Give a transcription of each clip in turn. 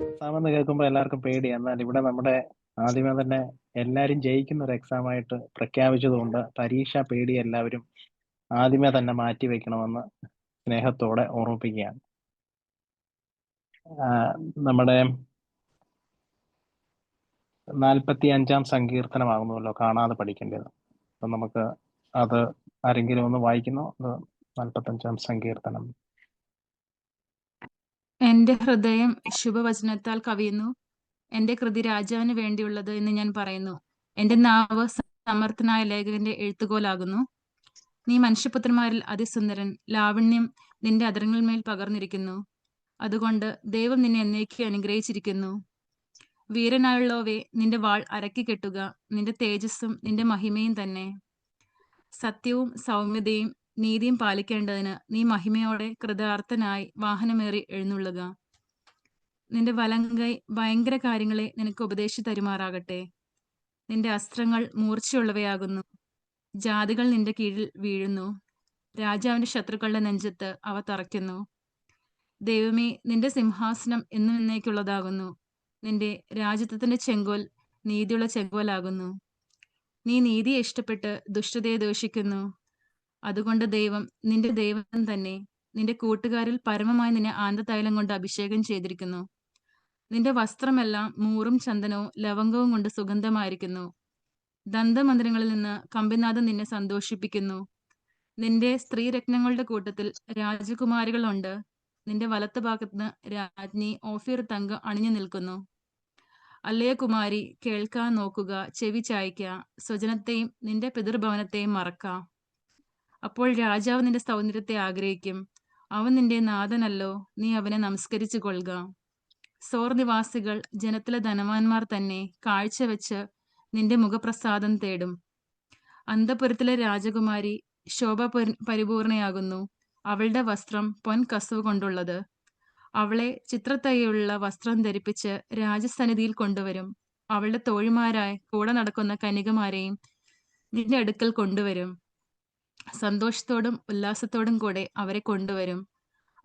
Exam എന്ന് കേൾക്കുമ്പോൾ എല്ലാവർക്കും പേടിയാണ്. എന്നാൽ ഇവിടെ നമ്മുടെ ആദ്യമേ തന്നെ എല്ലാവരും ജയിക്കുന്ന ഒരു എക്സാം ആയിട്ട് പ്രഖ്യാപിച്ചതുകൊണ്ട് പരീക്ഷാ പേടി എല്ലാവരും ആദ്യമേ തന്നെ മാറ്റി വെക്കണമെന്ന് സ്നേഹത്തോടെ ഓർമ്മിപ്പിക്കുകയാണ്. നമ്മുടെ 45-ാം സങ്കീർത്തനമാകുന്നുവല്ലോ കാണാതെ പഠിക്കേണ്ടത്. അപ്പം നമുക്ക് അത് ആരെങ്കിലും ഒന്ന് വായിക്കുന്നു. അത് 45-ാം സങ്കീർത്തനം. എന്റെ ഹൃദയം ശുഭവചനത്താൽ കവിയുന്നു. എന്റെ കൃതി രാജാവിന് വേണ്ടിയുള്ളത് എന്ന് ഞാൻ പറയുന്നു. എന്റെ നാവ് സമർത്ഥനായ ലേഖകന്റെ എഴുത്തുകോലാകുന്നു. നീ മനുഷ്യപുത്രന്മാരിൽ അതിസുന്ദരൻ, ലാവണ്യം നിന്റെ അധരങ്ങളിന്മേൽ പകർന്നിരിക്കുന്നു. അതുകൊണ്ട് ദൈവം നിന്നെ എന്നേക്കും അനുഗ്രഹിച്ചിരിക്കുന്നു. വീരനായുള്ളവേ, നിന്റെ വാൾ അരക്കി കെട്ടുക, നിന്റെ തേജസ്സും നിന്റെ മഹിമയും തന്നെ. സത്യവും സൗമ്യതയും നീതിയും പാലിക്കേണ്ടതിന് നീ മഹിമയോടെ കൃതാർത്ഥനായി വാഹനമേറി എഴുന്നള്ളുക. നിന്റെ വലങ്കൈ ഭയങ്കര കാര്യങ്ങളെ നിനക്ക് ഉപദേശിച്ചു തരുമാറാകട്ടെ. നിന്റെ അസ്ത്രങ്ങൾ മൂർച്ചയുള്ളവയാകുന്നു. ജാതികൾ നിന്റെ കീഴിൽ വീഴുന്നു. രാജാവിന്റെ ശത്രുക്കളുടെ നെഞ്ചത്ത് അവ തറയ്ക്കുന്നു. ദൈവമേ, നിന്റെ സിംഹാസനം എന്നും എന്നേക്കുള്ളതാകുന്നു. നിന്റെ രാജത്വത്തിന്റെ ചെങ്കോൽ നീതിയുള്ള ചെങ്കോലാകുന്നു. നീ നീതിയെ ഇഷ്ടപ്പെട്ട് ദുഷ്ടതയെ ദോഷിക്കുന്നു. അതുകൊണ്ട് ദൈവം നിന്റെ ദൈവം തന്നെ. നിന്റെ കൂട്ടുകാരിൽ പരമമായി നിന്നെ ആനന്ദതൈലം കൊണ്ട് അഭിഷേകം ചെയ്തിരിക്കുന്നു. നിന്റെ വസ്ത്രമെല്ലാം മൂറും ചന്ദനവും ലവംഗവും കൊണ്ട് സുഗന്ധമായിരിക്കുന്നു. ദന്തമന്ദിരങ്ങളിൽ നിന്ന് കമ്പിനാഥം നിന്നെ സന്തോഷിപ്പിക്കുന്നു. നിന്റെ സ്ത്രീരത്നങ്ങളുടെ കൂട്ടത്തിൽ രാജകുമാരികളുണ്ട്. നിന്റെ വലത്ത് ഭാഗത്ത് രാജ്ഞി ഓഫീർ തങ്കം അണിഞ്ഞു നിൽക്കുന്നു. അല്ലയോ കുമാരി, കേൾക്കാൻ നോക്കുക, ചെവി ചായ്ക്ക, സ്വജനത്തെയും നിന്റെ പിതൃഭവനത്തെയും മറക്ക. അപ്പോൾ രാജാവ് നിന്റെ സൗന്ദര്യത്തെ ആഗ്രഹിക്കും. അവൻ നിന്റെ നാഥനല്ലോ, നീ അവനെ നമസ്കരിച്ചു കൊള്ളുക. സോർ നിവാസികൾ ജനത്തിലെ ധനവാന്മാർ തന്നെ കാഴ്ചവെച്ച് നിന്റെ മുഖപ്രസാദം തേടും. അന്തപുരത്തിലെ രാജകുമാരി ശോഭ പരിപൂർണയാകുന്നു. അവളുടെ വസ്ത്രം പൊൻ കസവ് കൊണ്ടുള്ളത്. അവളെ ചിത്രത്തയ്യുള്ള വസ്ത്രം ധരിപ്പിച്ച് രാജസന്നിധിയിൽ കൊണ്ടുവരും. അവളുടെ തോഴിമാരായ കൂടെ നടക്കുന്ന കന്യകമാരെയും നിന്റെ അടുക്കൽ കൊണ്ടുവരും. സന്തോഷത്തോടും ഉല്ലാസത്തോടും കൂടെ അവരെ കൊണ്ടുവരും.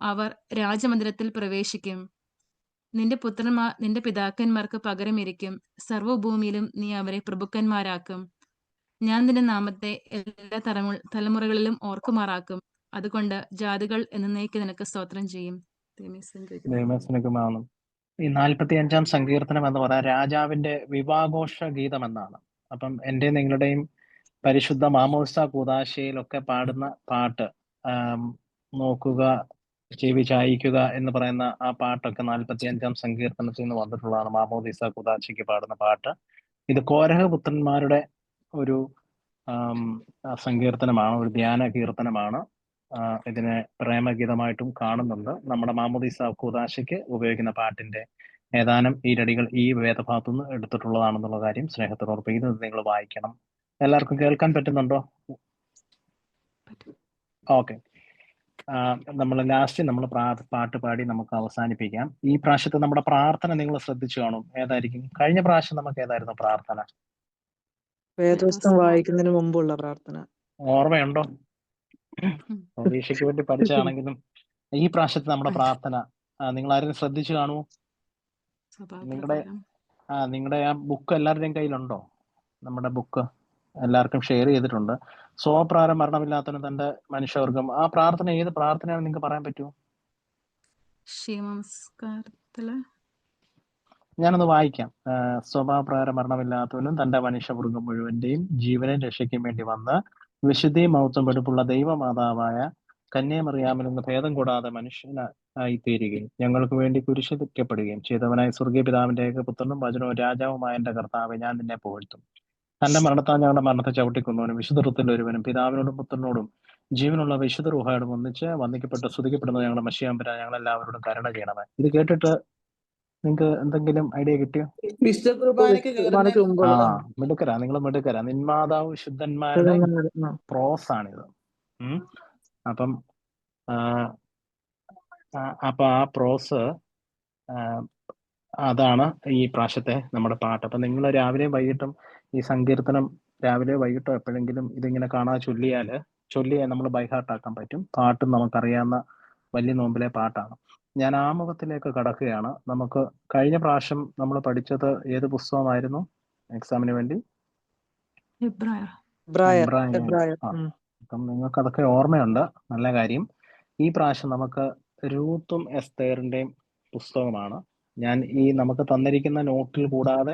അവർ രാജമന്ദിരത്തിൽ പ്രവേശിക്കും. നിന്റെ പുത്രന്മാർ നിന്റെ പിതാക്കന്മാർക്ക് പകരമിരിക്കും. സർവ്വഭൂമിയിലും നീ അവരെ പ്രഭുക്കന്മാരാക്കും. ഞാൻ നിന്റെ നാമത്തെ എല്ലാ തലമുറകളിലും ഓർക്കുമാറാക്കും. അതുകൊണ്ട് ജാതികൾ എന്നേക്ക് നിനക്ക് സ്തോത്രം ചെയ്യും. ഈ 45-ാം സങ്കീർത്തനം എന്ന് പറയാൻ രാജാവിന്റെ വിവാഘോഷ ഗീതം എന്നാണ്. അപ്പം എൻ്റെ നിങ്ങളുടെയും പരിശുദ്ധ മാമോദിസ കൂദാശയിലൊക്കെ പാടുന്ന പാട്ട് നോക്കുക, ചെവി ചായിക്കുക എന്ന് പറയുന്ന ആ പാട്ടൊക്കെ 45-ാം സങ്കീർത്തനത്തിൽ നിന്ന് വന്നിട്ടുള്ളതാണ്. മാമോദിസ കൂദാശയ്ക്ക് പാടുന്ന പാട്ട്. ഇത് കോരഹ പുത്രന്മാരുടെ ഒരു സങ്കീർത്തനമാണ്, ഒരു ധ്യാന കീർത്തനമാണ്. ഇതിനെ പ്രേമഗീതമായിട്ടും കാണുന്നുണ്ട്. നമ്മുടെ മാമോദിസ കൂദാശയ്ക്ക് ഉപയോഗിക്കുന്ന പാട്ടിന്റെ ഏതാനും ഈരടികൾ ഈ വേദഭാഗത്തു നിന്ന് എടുത്തിട്ടുള്ളതാണെന്നുള്ള കാര്യം സ്നേഹത്തോട് ഓർപ്പിക്കുന്നത് നിങ്ങൾ വായിക്കണം. എല്ലാവർക്കും കേൾക്കാൻ പറ്റുന്നുണ്ടോ? ഓക്കെ. നമ്മൾ ലാസ്റ്റ് നമ്മൾ പാട്ട് പാടി നമുക്ക് അവസാനിപ്പിക്കാം. ഈ പ്രാവശ്യത്തെ നമ്മുടെ പ്രാർത്ഥന നിങ്ങൾ ശ്രദ്ധിച്ചു കാണും. ഏതായിരിക്കും? കഴിഞ്ഞ പ്രാവശ്യം നമുക്ക് ഏതായിരുന്നു പ്രാർത്ഥന? വേദപുസ്തകം വായിക്കുന്നതിന് മുമ്പുള്ള പ്രാർത്ഥന ഓർമ്മയുണ്ടോ? പരീക്ഷയ്ക്ക് വേണ്ടി പഠിച്ചാണെങ്കിലും ഈ പ്രാവശ്യത്തെ നമ്മുടെ പ്രാർത്ഥന നിങ്ങൾ ആരും ശ്രദ്ധിച്ചു കാണുമോ? നിങ്ങളുടെ ആ ബുക്ക് എല്ലാവരുടെയും കയ്യിലുണ്ടോ? നമ്മുടെ ബുക്ക് എല്ലാവർക്കും ഷെയർ ചെയ്തിട്ടുണ്ട്. സ്വപ്രാരം മരണമില്ലാത്തവന് തന്റെ മനുഷ്യവർഗം. ആ പ്രാർത്ഥന ഏത് പ്രാർത്ഥനയാണ് നിങ്ങൾക്ക് പറയാൻ പറ്റുമോ? ഞാനൊന്ന് വായിക്കാം. സ്വഭാവപ്രകാരം മരണമില്ലാത്തവനും തന്റെ മനുഷ്യവർഗം മുഴുവന്റെയും ജീവനും രക്ഷയ്ക്കും വേണ്ടി വന്ന് വിശുദ്ധിയും മഹത്വം വെടുപ്പുള്ള ദൈവമാതാവായ കന്യാമറിയാമിൽ നിന്ന് ഭേദം കൂടാതെ മനുഷ്യനായി തീരുകയും ഞങ്ങൾക്ക് വേണ്ടി കുരിശിക്കപ്പെടുകയും ചെയ്തവനായ സ്വർഗീയ പിതാവിന്റെ ഏകപുത്രനും വചനവും രാജാവുമായ എന്റെ കർത്താവെ, ഞാൻ നിന്നെ പുകഴ്ത്തും. തന്റെ മരണത്താൽ ഞങ്ങളുടെ മരണത്തെ ചവിട്ടിക്കൊന്നവനും വിശുദ്ധത്തിൽ ഒരുവനും പിതാവിനോടും പുത്രനോടും ജീവനുള്ള വിശുദ്ധ റൂഹായോടും ഒന്നിച്ച് വന്ദിക്കപ്പെട്ട് സ്തുതിക്കപ്പെടുന്നത് ഞങ്ങളുടെ മശിയാമ്പരാ, ഞങ്ങളെല്ലാവരോടും കരുണ ചെയ്യണമേ. ഇത് കേട്ടിട്ട് നിങ്ങൾക്ക് എന്തെങ്കിലും ഐഡിയ കിട്ടിയോ? മിടുക്കരാ, നിങ്ങൾ മിടുക്കരാ. നിന്മാതാവ് ശുദ്ധന്മാരുടെ പ്രോസ് ആണിത്. അപ്പം ആ പ്രോസ് അതാണ് ഈ പ്രാവശ്യത്തെ നമ്മുടെ പാട്ട്. അപ്പം നിങ്ങൾ രാവിലെയും വൈകിട്ടും ഈ സങ്കീർത്തനം രാവിലെ വൈകിട്ടോ എപ്പോഴെങ്കിലും ഇതിങ്ങനെ കാണാതെ ചൊല്ലിയാൽ നമ്മൾ ബൈഹാർട്ടാക്കാൻ പറ്റും. പാട്ടും നമുക്കറിയാവുന്ന വലിയ നോമ്പിലെ പാട്ടാണ്. ഞാൻ ആമുഖത്തിലേക്ക് കടക്കുകയാണ്. നമുക്ക് കഴിഞ്ഞ പ്രാവശ്യം നമ്മൾ പഠിച്ചത് ഏത് പുസ്തകമായിരുന്നു എക്സാമിന് വേണ്ടി? എബ്രായർ. എബ്രായർ. എബ്രായർ. അപ്പം നിങ്ങൾക്ക് അതൊക്കെ ഓർമ്മയുണ്ട്, നല്ല കാര്യം. ഈ പ്രാവശ്യം നമുക്ക് രൂത്തും എസ്തേറിന്റെയും പുസ്തകമാണ്. ഞാൻ ഈ നമുക്ക് തന്നിരിക്കുന്ന നോട്ടിൽ കൂടാതെ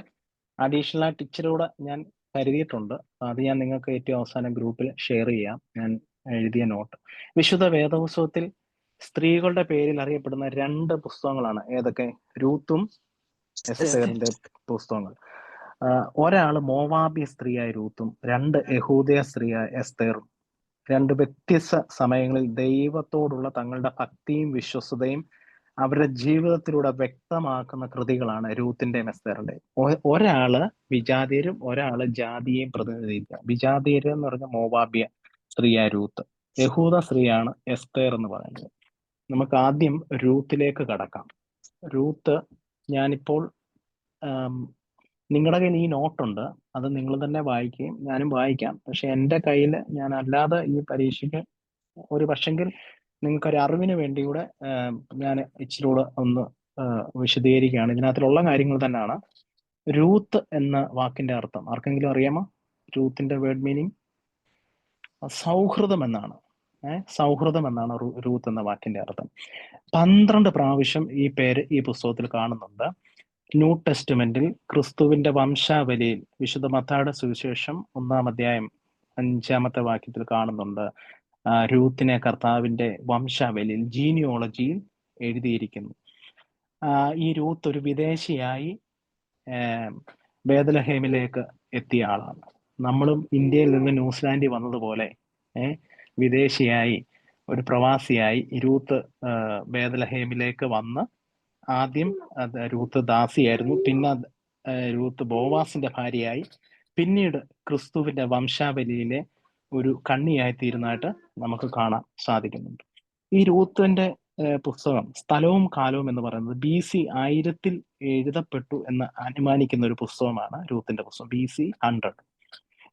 അഡീഷണൽ ആയിട്ട് ഇച്ചിരി കൂടെ ഞാൻ കരുതിയിട്ടുണ്ട്. അത് ഞാൻ നിങ്ങൾക്ക് ഏറ്റവും അവസാനം ഗ്രൂപ്പിൽ ഷെയർ ചെയ്യാം, ഞാൻ എഴുതിയ നോട്ട്. വിശുദ്ധ വേദപുസ്തകത്തിൽ സ്ത്രീകളുടെ പേരിൽ അറിയപ്പെടുന്ന 2 പുസ്തകങ്ങളാണ്. ഏതൊക്കെ? രൂത്തും എസ്തേറിന്റെ പുസ്തകങ്ങൾ. ഒരാള് മോവാബിയ സ്ത്രീയായ രൂത്തും 2 യഹൂദയ സ്ത്രീയായ എസ്തേറും. 2 വ്യത്യസ്ത സമയങ്ങളിൽ ദൈവത്തോടുള്ള തങ്ങളുടെ ഭക്തിയും വിശ്വസ്തയും അവരുടെ ജീവിതത്തിലൂടെ വ്യക്തമാക്കുന്ന കൃതികളാണ് രൂത്തിന്റെയും എസ്തേറിന്റെയും. ഒരാള് വിജാതീയരും ഒരാള് ജാതിയെയും പ്രതിനിധീകരിക്കുക. വിജാതീയര് എന്ന് പറഞ്ഞ മോവാബിയ സ്ത്രീയായ രൂത്ത്, യഹൂദ സ്ത്രീയാണ് എസ്തേർ എന്ന് പറയുന്നത്. നമുക്ക് ആദ്യം രൂത്തിലേക്ക് കടക്കാം. രൂത്ത്, ഞാനിപ്പോൾ നിങ്ങളുടെ കയ്യിൽ ഈ നോട്ടുണ്ട്, അത് നിങ്ങൾ തന്നെ വായിക്കുകയും ഞാനും വായിക്കാം. പക്ഷെ എൻ്റെ കയ്യിൽ ഞാൻ അല്ലാതെ ഈ പരീക്ഷയ്ക്ക് ഒരു പക്ഷെങ്കിൽ നിങ്ങൾക്കൊരു അറിവിന് വേണ്ടി കൂടെ ഞാൻ ഇച്ചിരി കൂടെ ഒന്ന് വിശദീകരിക്കുകയാണ്. ഇതിനകത്തിലുള്ള കാര്യങ്ങൾ തന്നെയാണ്. രൂത്ത് എന്ന വാക്കിന്റെ അർത്ഥം ആർക്കെങ്കിലും അറിയാമോ? രൂത്തിന്റെ വേർഡ് മീനിങ് സൗഹൃദം എന്നാണ്. സൗഹൃദം എന്നാണ് രൂത്ത് എന്ന വാക്കിന്റെ അർത്ഥം. 12 പ്രാവശ്യം ഈ പേര് ഈ പുസ്തകത്തിൽ കാണുന്നുണ്ട്. ന്യൂ ടെസ്റ്റ്മെന്റിൽ ക്രിസ്തുവിന്റെ വംശാവലിയിൽ വിശുദ്ധ മത്തായിയുടെ സുവിശേഷം 1-ാം അധ്യായം 5-ാമത്തെ വാക്യത്തിൽ കാണുന്നുണ്ട്. രൂത്തിനെ കർത്താവിന്റെ വംശാവലിയിൽ, ജീനിയോളജിയിൽ എഴുതിയിരിക്കുന്നു. ഈ രൂത്ത് ഒരു വിദേശിയായി ബേത്ലഹേമിലേക്ക് എത്തിയ ആളാണ്. നമ്മളും ഇന്ത്യയിൽ നിന്ന് ന്യൂസിലാൻഡിൽ വന്നതുപോലെ വിദേശിയായി, ഒരു പ്രവാസിയായി രൂത്ത് ബേത്ലഹേമിലേക്ക് വന്ന്, ആദ്യം രൂത്ത് ദാസിയായിരുന്നു, പിന്നെ രൂത്ത് ബോവാസിന്റെ ഭാര്യയായി, പിന്നീട് ക്രിസ്തുവിന്റെ വംശാവലിയിലെ ഒരു കണ്ണിയായി തീരുന്നതായിട്ട് നമുക്ക് കാണാൻ സാധിക്കുന്നുണ്ട്. ഈ രൂത്തിന്റെ പുസ്തകം സ്ഥലവും കാലവും എന്ന് പറയുന്നത് BC 1000 എഴുതപ്പെട്ടു എന്ന് അനുമാനിക്കുന്ന ഒരു പുസ്തകമാണ് രൂത്തിന്റെ പുസ്തകം. BC 100.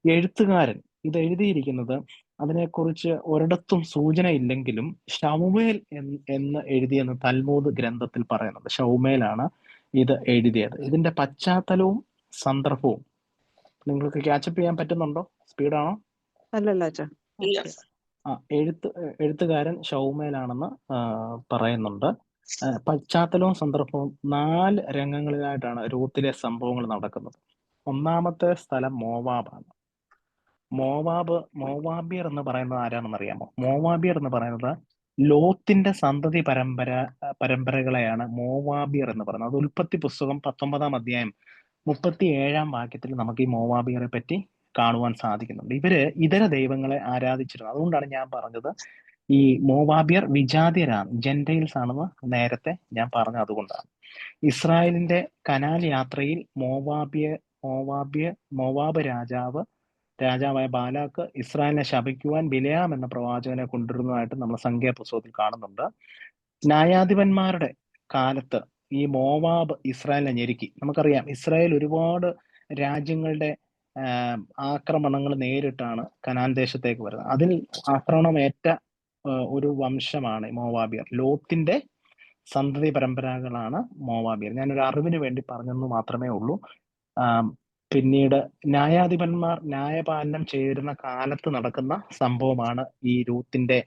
എഴുത്തുകാരൻ ഇത് എഴുതിയിരിക്കുന്നത്, അതിനെക്കുറിച്ച് ഒരിടത്തും സൂചന ഇല്ലെങ്കിലും ശൗമേൽ എന്ന് എഴുതിയെന്ന് തൽമൂദ് ഗ്രന്ഥത്തിൽ പറയുന്നുണ്ട്. ശൗമേലാണ് ഇത് എഴുതിയത്. ഇതിന്റെ പശ്ചാത്തലവും സന്ദർഭവും നിങ്ങൾക്ക് ക്യാച്ചപ്പ് ചെയ്യാൻ പറ്റുന്നുണ്ടോ? സ്പീഡാണോ? അല്ലല്ല. എഴുത്തുകാരൻ ശൗമേലാണെന്ന് പറയുന്നുണ്ട്. പശ്ചാത്തലവും സന്ദർഭവും 4 രംഗങ്ങളിലായിട്ടാണ് രൂത്തിലെ സംഭവങ്ങൾ നടക്കുന്നത്. ഒന്നാമത്തെ സ്ഥലം മോവാബാണ്. മോവാബിയർ എന്ന് പറയുന്നത് ആരാണെന്ന് അറിയാമോ? മോവാബിയർ എന്ന് പറയുന്നത് ലോത്തിന്റെ സന്തതി പരമ്പരകളെയാണ് മോവാബിയർ എന്ന് പറയുന്നത്. അത് ഉൽപ്പത്തി പുസ്തകം 19-ാം അധ്യായം 37-ാം വാക്യത്തിൽ നമുക്ക് ഈ മോവാബിയറെ പറ്റി കാണുവാൻ സാധിക്കുന്നുണ്ട്. ഇവര് ഇതര ദൈവങ്ങളെ ആരാധിച്ചിരുന്നു. അതുകൊണ്ടാണ് ഞാൻ പറഞ്ഞത് ഈ മോവാബിയർ വിജാതിയരാണ്, ജെന്റൈൽസ് ആണെന്ന് നേരത്തെ ഞാൻ പറഞ്ഞത്. അതുകൊണ്ടാണ് ഇസ്രായേലിന്റെ കനാൻ യാത്രയിൽ മോവാബ് രാജാവായ ബാലാക്ക് ഇസ്രായേലിനെ ശപിക്കുവാൻ ബിലെയാം എന്ന പ്രവാചകനെ കൊണ്ടുവരുന്നതായിട്ട് നമ്മൾ സംഖ്യാപുസ്തകത്തിൽ കാണുന്നുണ്ട്. ന്യായാധിപന്മാരുടെ കാലത്ത് ഈ മോവാബ് ഇസ്രായേലിനെ ഞെരുക്കി. നമുക്കറിയാം, ഇസ്രായേൽ ഒരുപാട് രാജ്യങ്ങളുടെ ആക്രമണങ്ങൾ നേരിട്ടാണ് കനാൻ ദേശത്തേക്ക് വരുന്നത്. അതിൽ ആക്രമണമേറ്റ ഒരു വംശമാണ് മോവാബിയർ. ലോത്തിന്റെ സന്തതി പരമ്പരകളാണ് മോവാബിയർ. ഞാനൊരു അറിവിന് വേണ്ടി പറഞ്ഞെന്ന് മാത്രമേ ഉള്ളൂ. പിന്നീട് ന്യായാധിപന്മാർ ന്യായപാലനം ചെയ്തിരുന്ന കാലത്ത് നടക്കുന്ന സംഭവമാണ് ഈ രൂത്തിന്റെ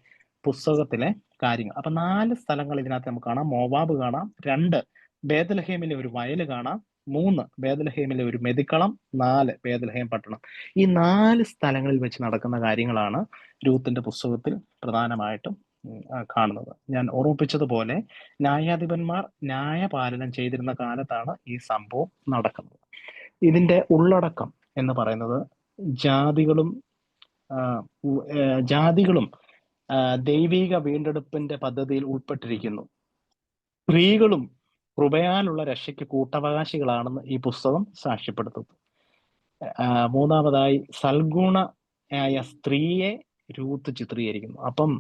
പുസ്തകത്തിലെ കാര്യങ്ങൾ. അപ്പൊ 4 സ്ഥലങ്ങൾ ഇതിനകത്ത് നമുക്ക് കാണാം. മോവാബ് കാണാം, 2 ബേത്ലഹേമിലെ ഒരു വയല് കാണാം, 3 ബേത്ലഹേമിലെ ഒരു മെതിക്കളം, 4 ബേത്ലഹേം പട്ടണം. ഈ 4 സ്ഥലങ്ങളിൽ വെച്ച് നടക്കുന്ന കാര്യങ്ങളാണ് രൂത്തിന്റെ പുസ്തകത്തിൽ പ്രധാനമായിട്ടും കാണുന്നത്. ഞാൻ ഓർമ്മിപ്പിച്ചതുപോലെ ന്യായാധിപന്മാർ ന്യായപാലനം ചെയ്തിരുന്ന കാലത്താണ് ഈ സംഭവം നടക്കുന്നത്. ഇതിന്റെ ഉള്ളടക്കം എന്ന് പറയുന്നത് ജാതികളും ദൈവിക വീണ്ടെടുപ്പിന്റെ പദ്ധതിയിൽ ഉൾപ്പെട്ടിരിക്കുന്നു. സ്ത്രീകളും കൃപയാലുള്ള രക്ഷയ്ക്ക് കൂട്ടവകാശികളാണെന്ന് ഈ പുസ്തകം സാക്ഷ്യപ്പെടുത്തുന്നു. മൂന്നാമതായി സൽഗുണയായ സ്ത്രീയെ രൂത്ത് ചിത്രീകരിക്കുന്നു. അപ്പം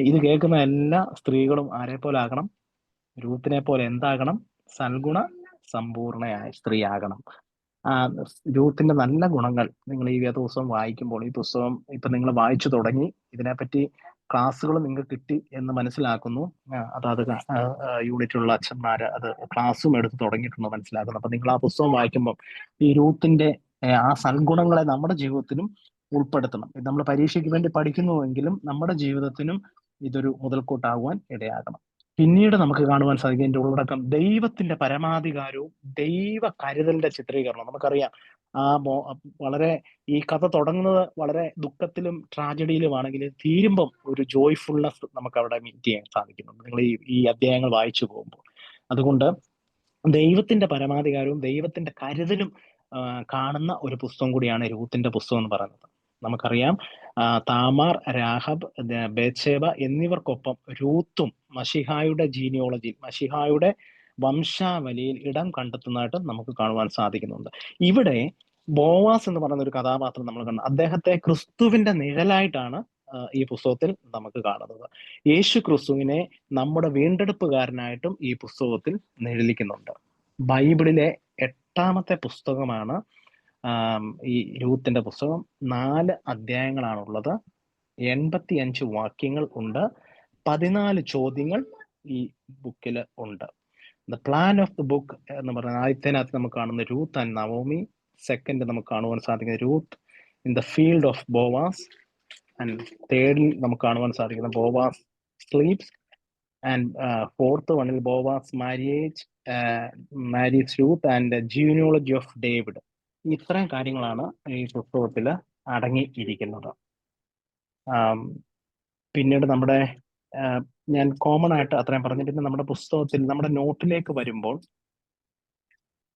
ഇത് കേൾക്കുന്ന എല്ലാ സ്ത്രീകളും ആരെ പോലെ ആകണം? രൂത്തിനെ പോലെ എന്താകണം? സൽഗുണ സമ്പൂർണയായ സ്ത്രീ ആകണം. രൂത്തിന്റെ നല്ല ഗുണങ്ങൾ നിങ്ങൾ ഈ വേദപുസ്തകം വായിക്കുമ്പോൾ, ഈ പുസ്തകം ഇപ്പൊ നിങ്ങൾ വായിച്ചു തുടങ്ങി, ഇതിനെപ്പറ്റി ക്ലാസ്സുകൾ നിങ്ങൾക്ക് കിട്ടി എന്ന് മനസ്സിലാക്കുന്നു. അതാത് യൂണിറ്റുള്ള അച്ഛന്മാര് അത് ക്ലാസ്സും എടുത്ത് തുടങ്ങിയിട്ടുണ്ടോ മനസ്സിലാക്കുന്നു. അപ്പൊ നിങ്ങൾ ആ പുസ്തകം വായിക്കുമ്പോൾ ഈ രൂത്തിന്റെ ആ സൽഗുണങ്ങളെ നമ്മുടെ ജീവിതത്തിലും ഉൾപ്പെടുത്തണം. ഇത് നമ്മൾ പരീക്ഷയ്ക്ക് വേണ്ടി പഠിക്കുന്നുവെങ്കിലും നമ്മുടെ ജീവിതത്തിനും ഇതൊരു മുതൽക്കൂട്ടാകുവാൻ ഇടയാകണം. പിന്നീട് നമുക്ക് കാണുവാൻ സാധിക്കും ഇതിന്റെ ഉള്ളടക്കം ദൈവത്തിന്റെ പരമാധികാരവും ദൈവ കരുതലിന്റെ ചിത്രീകരണം. നമുക്കറിയാം വളരെ ഈ കഥ തുടങ്ങുന്നത് വളരെ ദുഃഖത്തിലും ട്രാജഡിയിലുമാണെങ്കിൽ തീരുമ്പം ഒരു ജോയ്ഫുൾനെസ് നമുക്ക് അവിടെ മീറ്റ് ചെയ്യാൻ സാധിക്കുന്നുണ്ട് നിങ്ങൾ ഈ അധ്യായങ്ങൾ വായിച്ചു പോകുമ്പോൾ. അതുകൊണ്ട് ദൈവത്തിന്റെ പരമാധികാരവും ദൈവത്തിന്റെ കരുതലും കാണുന്ന ഒരു പുസ്തകം കൂടിയാണ് രൂത്തിന്റെ പുസ്തകം എന്ന് പറയുന്നത്. നമുക്കറിയാം താമാർ, രാഹബ്, ബേത്ശേബ എന്നിവർക്കൊപ്പം രൂത്തും മശിഹായുടെ ജീനിയോളജിയിൽ, മശിഹായുടെ വംശാവലിയിൽ ഇടം കണ്ടെത്തുന്നതായിട്ട് നമുക്ക് കാണുവാൻ സാധിക്കുന്നുണ്ട്. ഇവിടെ ബോവാസ് എന്ന് പറയുന്ന ഒരു കഥാപാത്രം നമ്മൾ കാണുന്നത്, അദ്ദേഹത്തെ ക്രിസ്തുവിന്റെ നിഴലായിട്ടാണ് ഈ പുസ്തകത്തിൽ നമുക്ക് കാണുന്നത്. യേശു ക്രിസ്തുവിനെ നമ്മുടെ വീണ്ടെടുപ്പുകാരനായിട്ടും ഈ പുസ്തകത്തിൽ നിഴലിക്കുന്നുണ്ട്. ബൈബിളിലെ 8ാമത്തെ പുസ്തകമാണ് ഈ രൂത്തിന്റെ പുസ്തകം. 4 അധ്യായങ്ങളാണുള്ളത്, 85 വാക്യങ്ങൾ ഉണ്ട്, 14 ചോദ്യങ്ങൾ ഈ ബുക്കിൽ ഉണ്ട്. The plan of the book എന്ന് പറയുന്ന ആദ്യത്തിനകത്ത് നമുക്ക് കാണുന്ന രൂത്ത് ആൻഡ് നവോമി, സെക്കൻഡ് നമുക്ക് കാണുവാൻ സാധിക്കുന്ന Ruth in the field of Boaz, and തേർഡിൽ നമുക്ക് കാണുവാൻ സാധിക്കുന്ന ബോവാസ് സ്ലീപ്സ്, ആൻഡ് ഫോർത്ത് വണ്ണിൽ Boaz marries Ruth and genealogy of David. ഇത്രയും കാര്യങ്ങളാണ് ഈ പുസ്തകത്തിൽ അടങ്ങിയിരിക്കുന്നത്. പിന്നീട് നമ്മുടെ ഞാൻ കോമൺ ആയിട്ട് അത്രയും പറഞ്ഞു. പിന്നെ നമ്മുടെ പുസ്തകത്തിൽ നമ്മുടെ നോട്ടിലേക്ക് വരുമ്പോൾ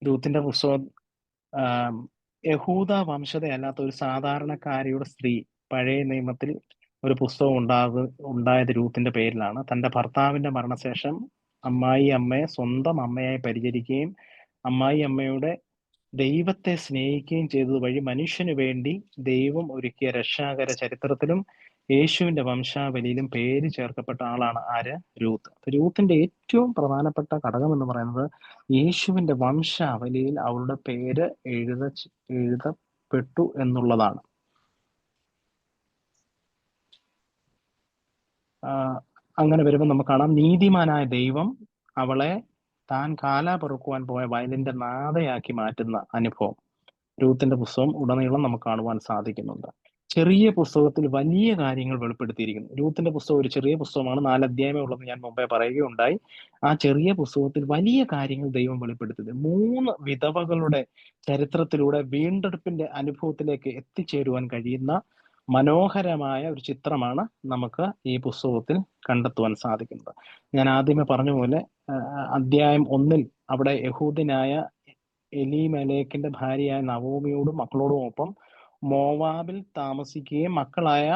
രൂത്തിന്റെ പുസ്തകം യഹൂദ വംശതയല്ലാത്ത ഒരു സാധാരണക്കാരിയുടെ സ്ത്രീ, പഴയ നിയമത്തിൽ ഒരു പുസ്തകം ഉണ്ടായത് രൂത്തിന്റെ പേരിലാണ്. തന്റെ ഭർത്താവിന്റെ മരണശേഷം അമ്മായി അമ്മയെ സ്വന്തം അമ്മയായി പരിചരിക്കുകയും അമ്മായി അമ്മയുടെ ദൈവത്തെ സ്നേഹിക്കുകയും ചെയ്തത് വഴി മനുഷ്യന് വേണ്ടി ദൈവം ഒരുക്കിയ രക്ഷാകര ചരിത്രത്തിലും യേശുവിന്റെ വംശാവലിയിലും പേര് ചേർക്കപ്പെട്ട ആളാണ് ആര്? രൂത്ത്. രൂത്തിന്റെ ഏറ്റവും പ്രധാനപ്പെട്ട ഘടകം എന്ന് പറയുന്നത് യേശുവിന്റെ വംശാവലിയിൽ അവളുടെ പേര് എഴുതപ്പെട്ടു എന്നുള്ളതാണ്. അങ്ങനെ വരുമ്പോൾ നമുക്ക് കാണാം, നീതിമാനായ ദൈവം അവളെ താൻ കാലാപെറുക്കുവാൻ പോയ വയലിന്റെ നാഥയാക്കി മാറ്റുന്ന അനുഭവം രൂത്തിന്റെ പുസ്തകം ഉടനീളം നമുക്ക് കാണുവാൻ സാധിക്കുന്നുണ്ട്. ചെറിയ പുസ്തകത്തിൽ വലിയ കാര്യങ്ങൾ വെളിപ്പെടുത്തിയിരിക്കുന്നു. രൂത്തിന്റെ പുസ്തകം ഒരു ചെറിയ പുസ്തകമാണ്, 4 അധ്യായമേ ഉള്ളതെന്ന് ഞാൻ മുമ്പേ പറയുകയുണ്ടായി. ആ ചെറിയ പുസ്തകത്തിൽ വലിയ കാര്യങ്ങൾ ദൈവം വെളിപ്പെടുത്തിയത് 3 വിധവകളുടെ ചരിത്രത്തിലൂടെ വീണ്ടെടുപ്പിന്റെ അനുഭവത്തിലേക്ക് എത്തിച്ചേരുവാൻ കഴിയുന്ന മനോഹരമായ ഒരു ചിത്രമാണ് നമുക്ക് ഈ പുസ്തകത്തിൽ കണ്ടെത്തുവാൻ സാധിക്കുന്നത്. ഞാൻ ആദ്യമേ പറഞ്ഞ പോലെ അധ്യായം 1 അവിടെ യഹൂദനായ എലീമേലെക്കിന്റെ ഭാര്യയായ നവോമിയോടും മക്കളോടും ഒപ്പം മോവാബിൽ താമസിക്കുകയും മക്കളായ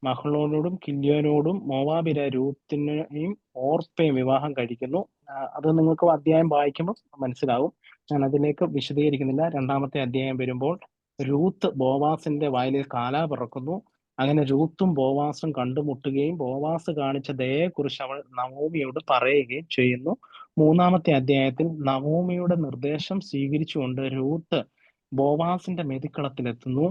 മഹ്ലോനോടും കില്യോനോടും മോവാബിലെ രൂത്തിനെയും ഓർപ്പയും വിവാഹം കഴിക്കുന്നു. അത് നിങ്ങൾക്ക് അധ്യായം വായിക്കുമ്പോൾ മനസ്സിലാവും. ഞാൻ അതിലേക്ക് വിശദീകരിക്കുന്നില്ല. 2ാമത്തെ അധ്യായം വരുമ്പോൾ രൂത്ത് ബോവാസിന്റെ വയലിൽ കാലാ പിറക്കുന്നു. അങ്ങനെ രൂത്തും ബോവാസും കണ്ടുമുട്ടുകയും ബോവാസ് കാണിച്ച ദയയെക്കുറിച്ച് അവൾ നവോമിയോട് പറയുകയും ചെയ്യുന്നു. 3ാമത്തെ അധ്യായത്തിൽ നവോമിയുടെ നിർദ്ദേശം സ്വീകരിച്ചുകൊണ്ട് രൂത്ത് ബോവാസിന്റെ മെതിക്കളത്തിലെത്തുന്നു.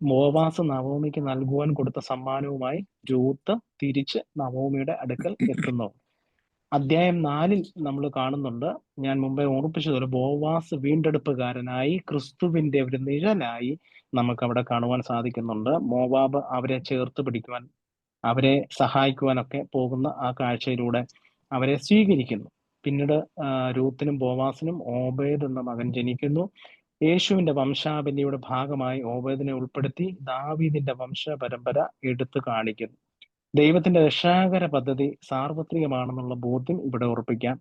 ബോവാസ് നവോമിക്ക് നൽകുവാൻ കൊടുത്ത സമ്മാനവുമായി രൂത്ത് തിരിച്ച് നവോമിയുടെ അടുക്കൽ എത്തുന്നു. അധ്യായം 4 നമ്മൾ കാണുന്നുണ്ട്, ഞാൻ മുമ്പേ ഓർപ്പിച്ചതുപോലെ ബോവാസ് വീണ്ടെടുപ്പുകാരനായി ക്രിസ്തുവിന്റെ ഒരു നിഴലായി നമുക്ക് അവിടെ കാണുവാൻ സാധിക്കുന്നുണ്ട്. മോവാബ് അവരെ ചേർത്ത് പിടിക്കുവാൻ, അവരെ സഹായിക്കുവാനൊക്കെ പോകുന്ന ആ കാഴ്ചയിലൂടെ അവരെ സ്വീകരിക്കുന്നു. പിന്നീട് രൂത്തിനും ബോവാസിനും ഓബേദ് എന്ന മകൻ ജനിക്കുന്നു. യേശുവിന്റെ വംശാവലിയുടെ ഭാഗമായി ഓബേദിനെ ഉൾപ്പെടുത്തി ദാവീദിന്റെ വംശ പരമ്പര എടുത്തു കാണിക്കുന്നു. ദൈവത്തിന്റെ രക്ഷാകര പദ്ധതി സാർവത്രികമാണെന്നുള്ള ബോധ്യം ഇവിടെ ഉറപ്പിക്കാം.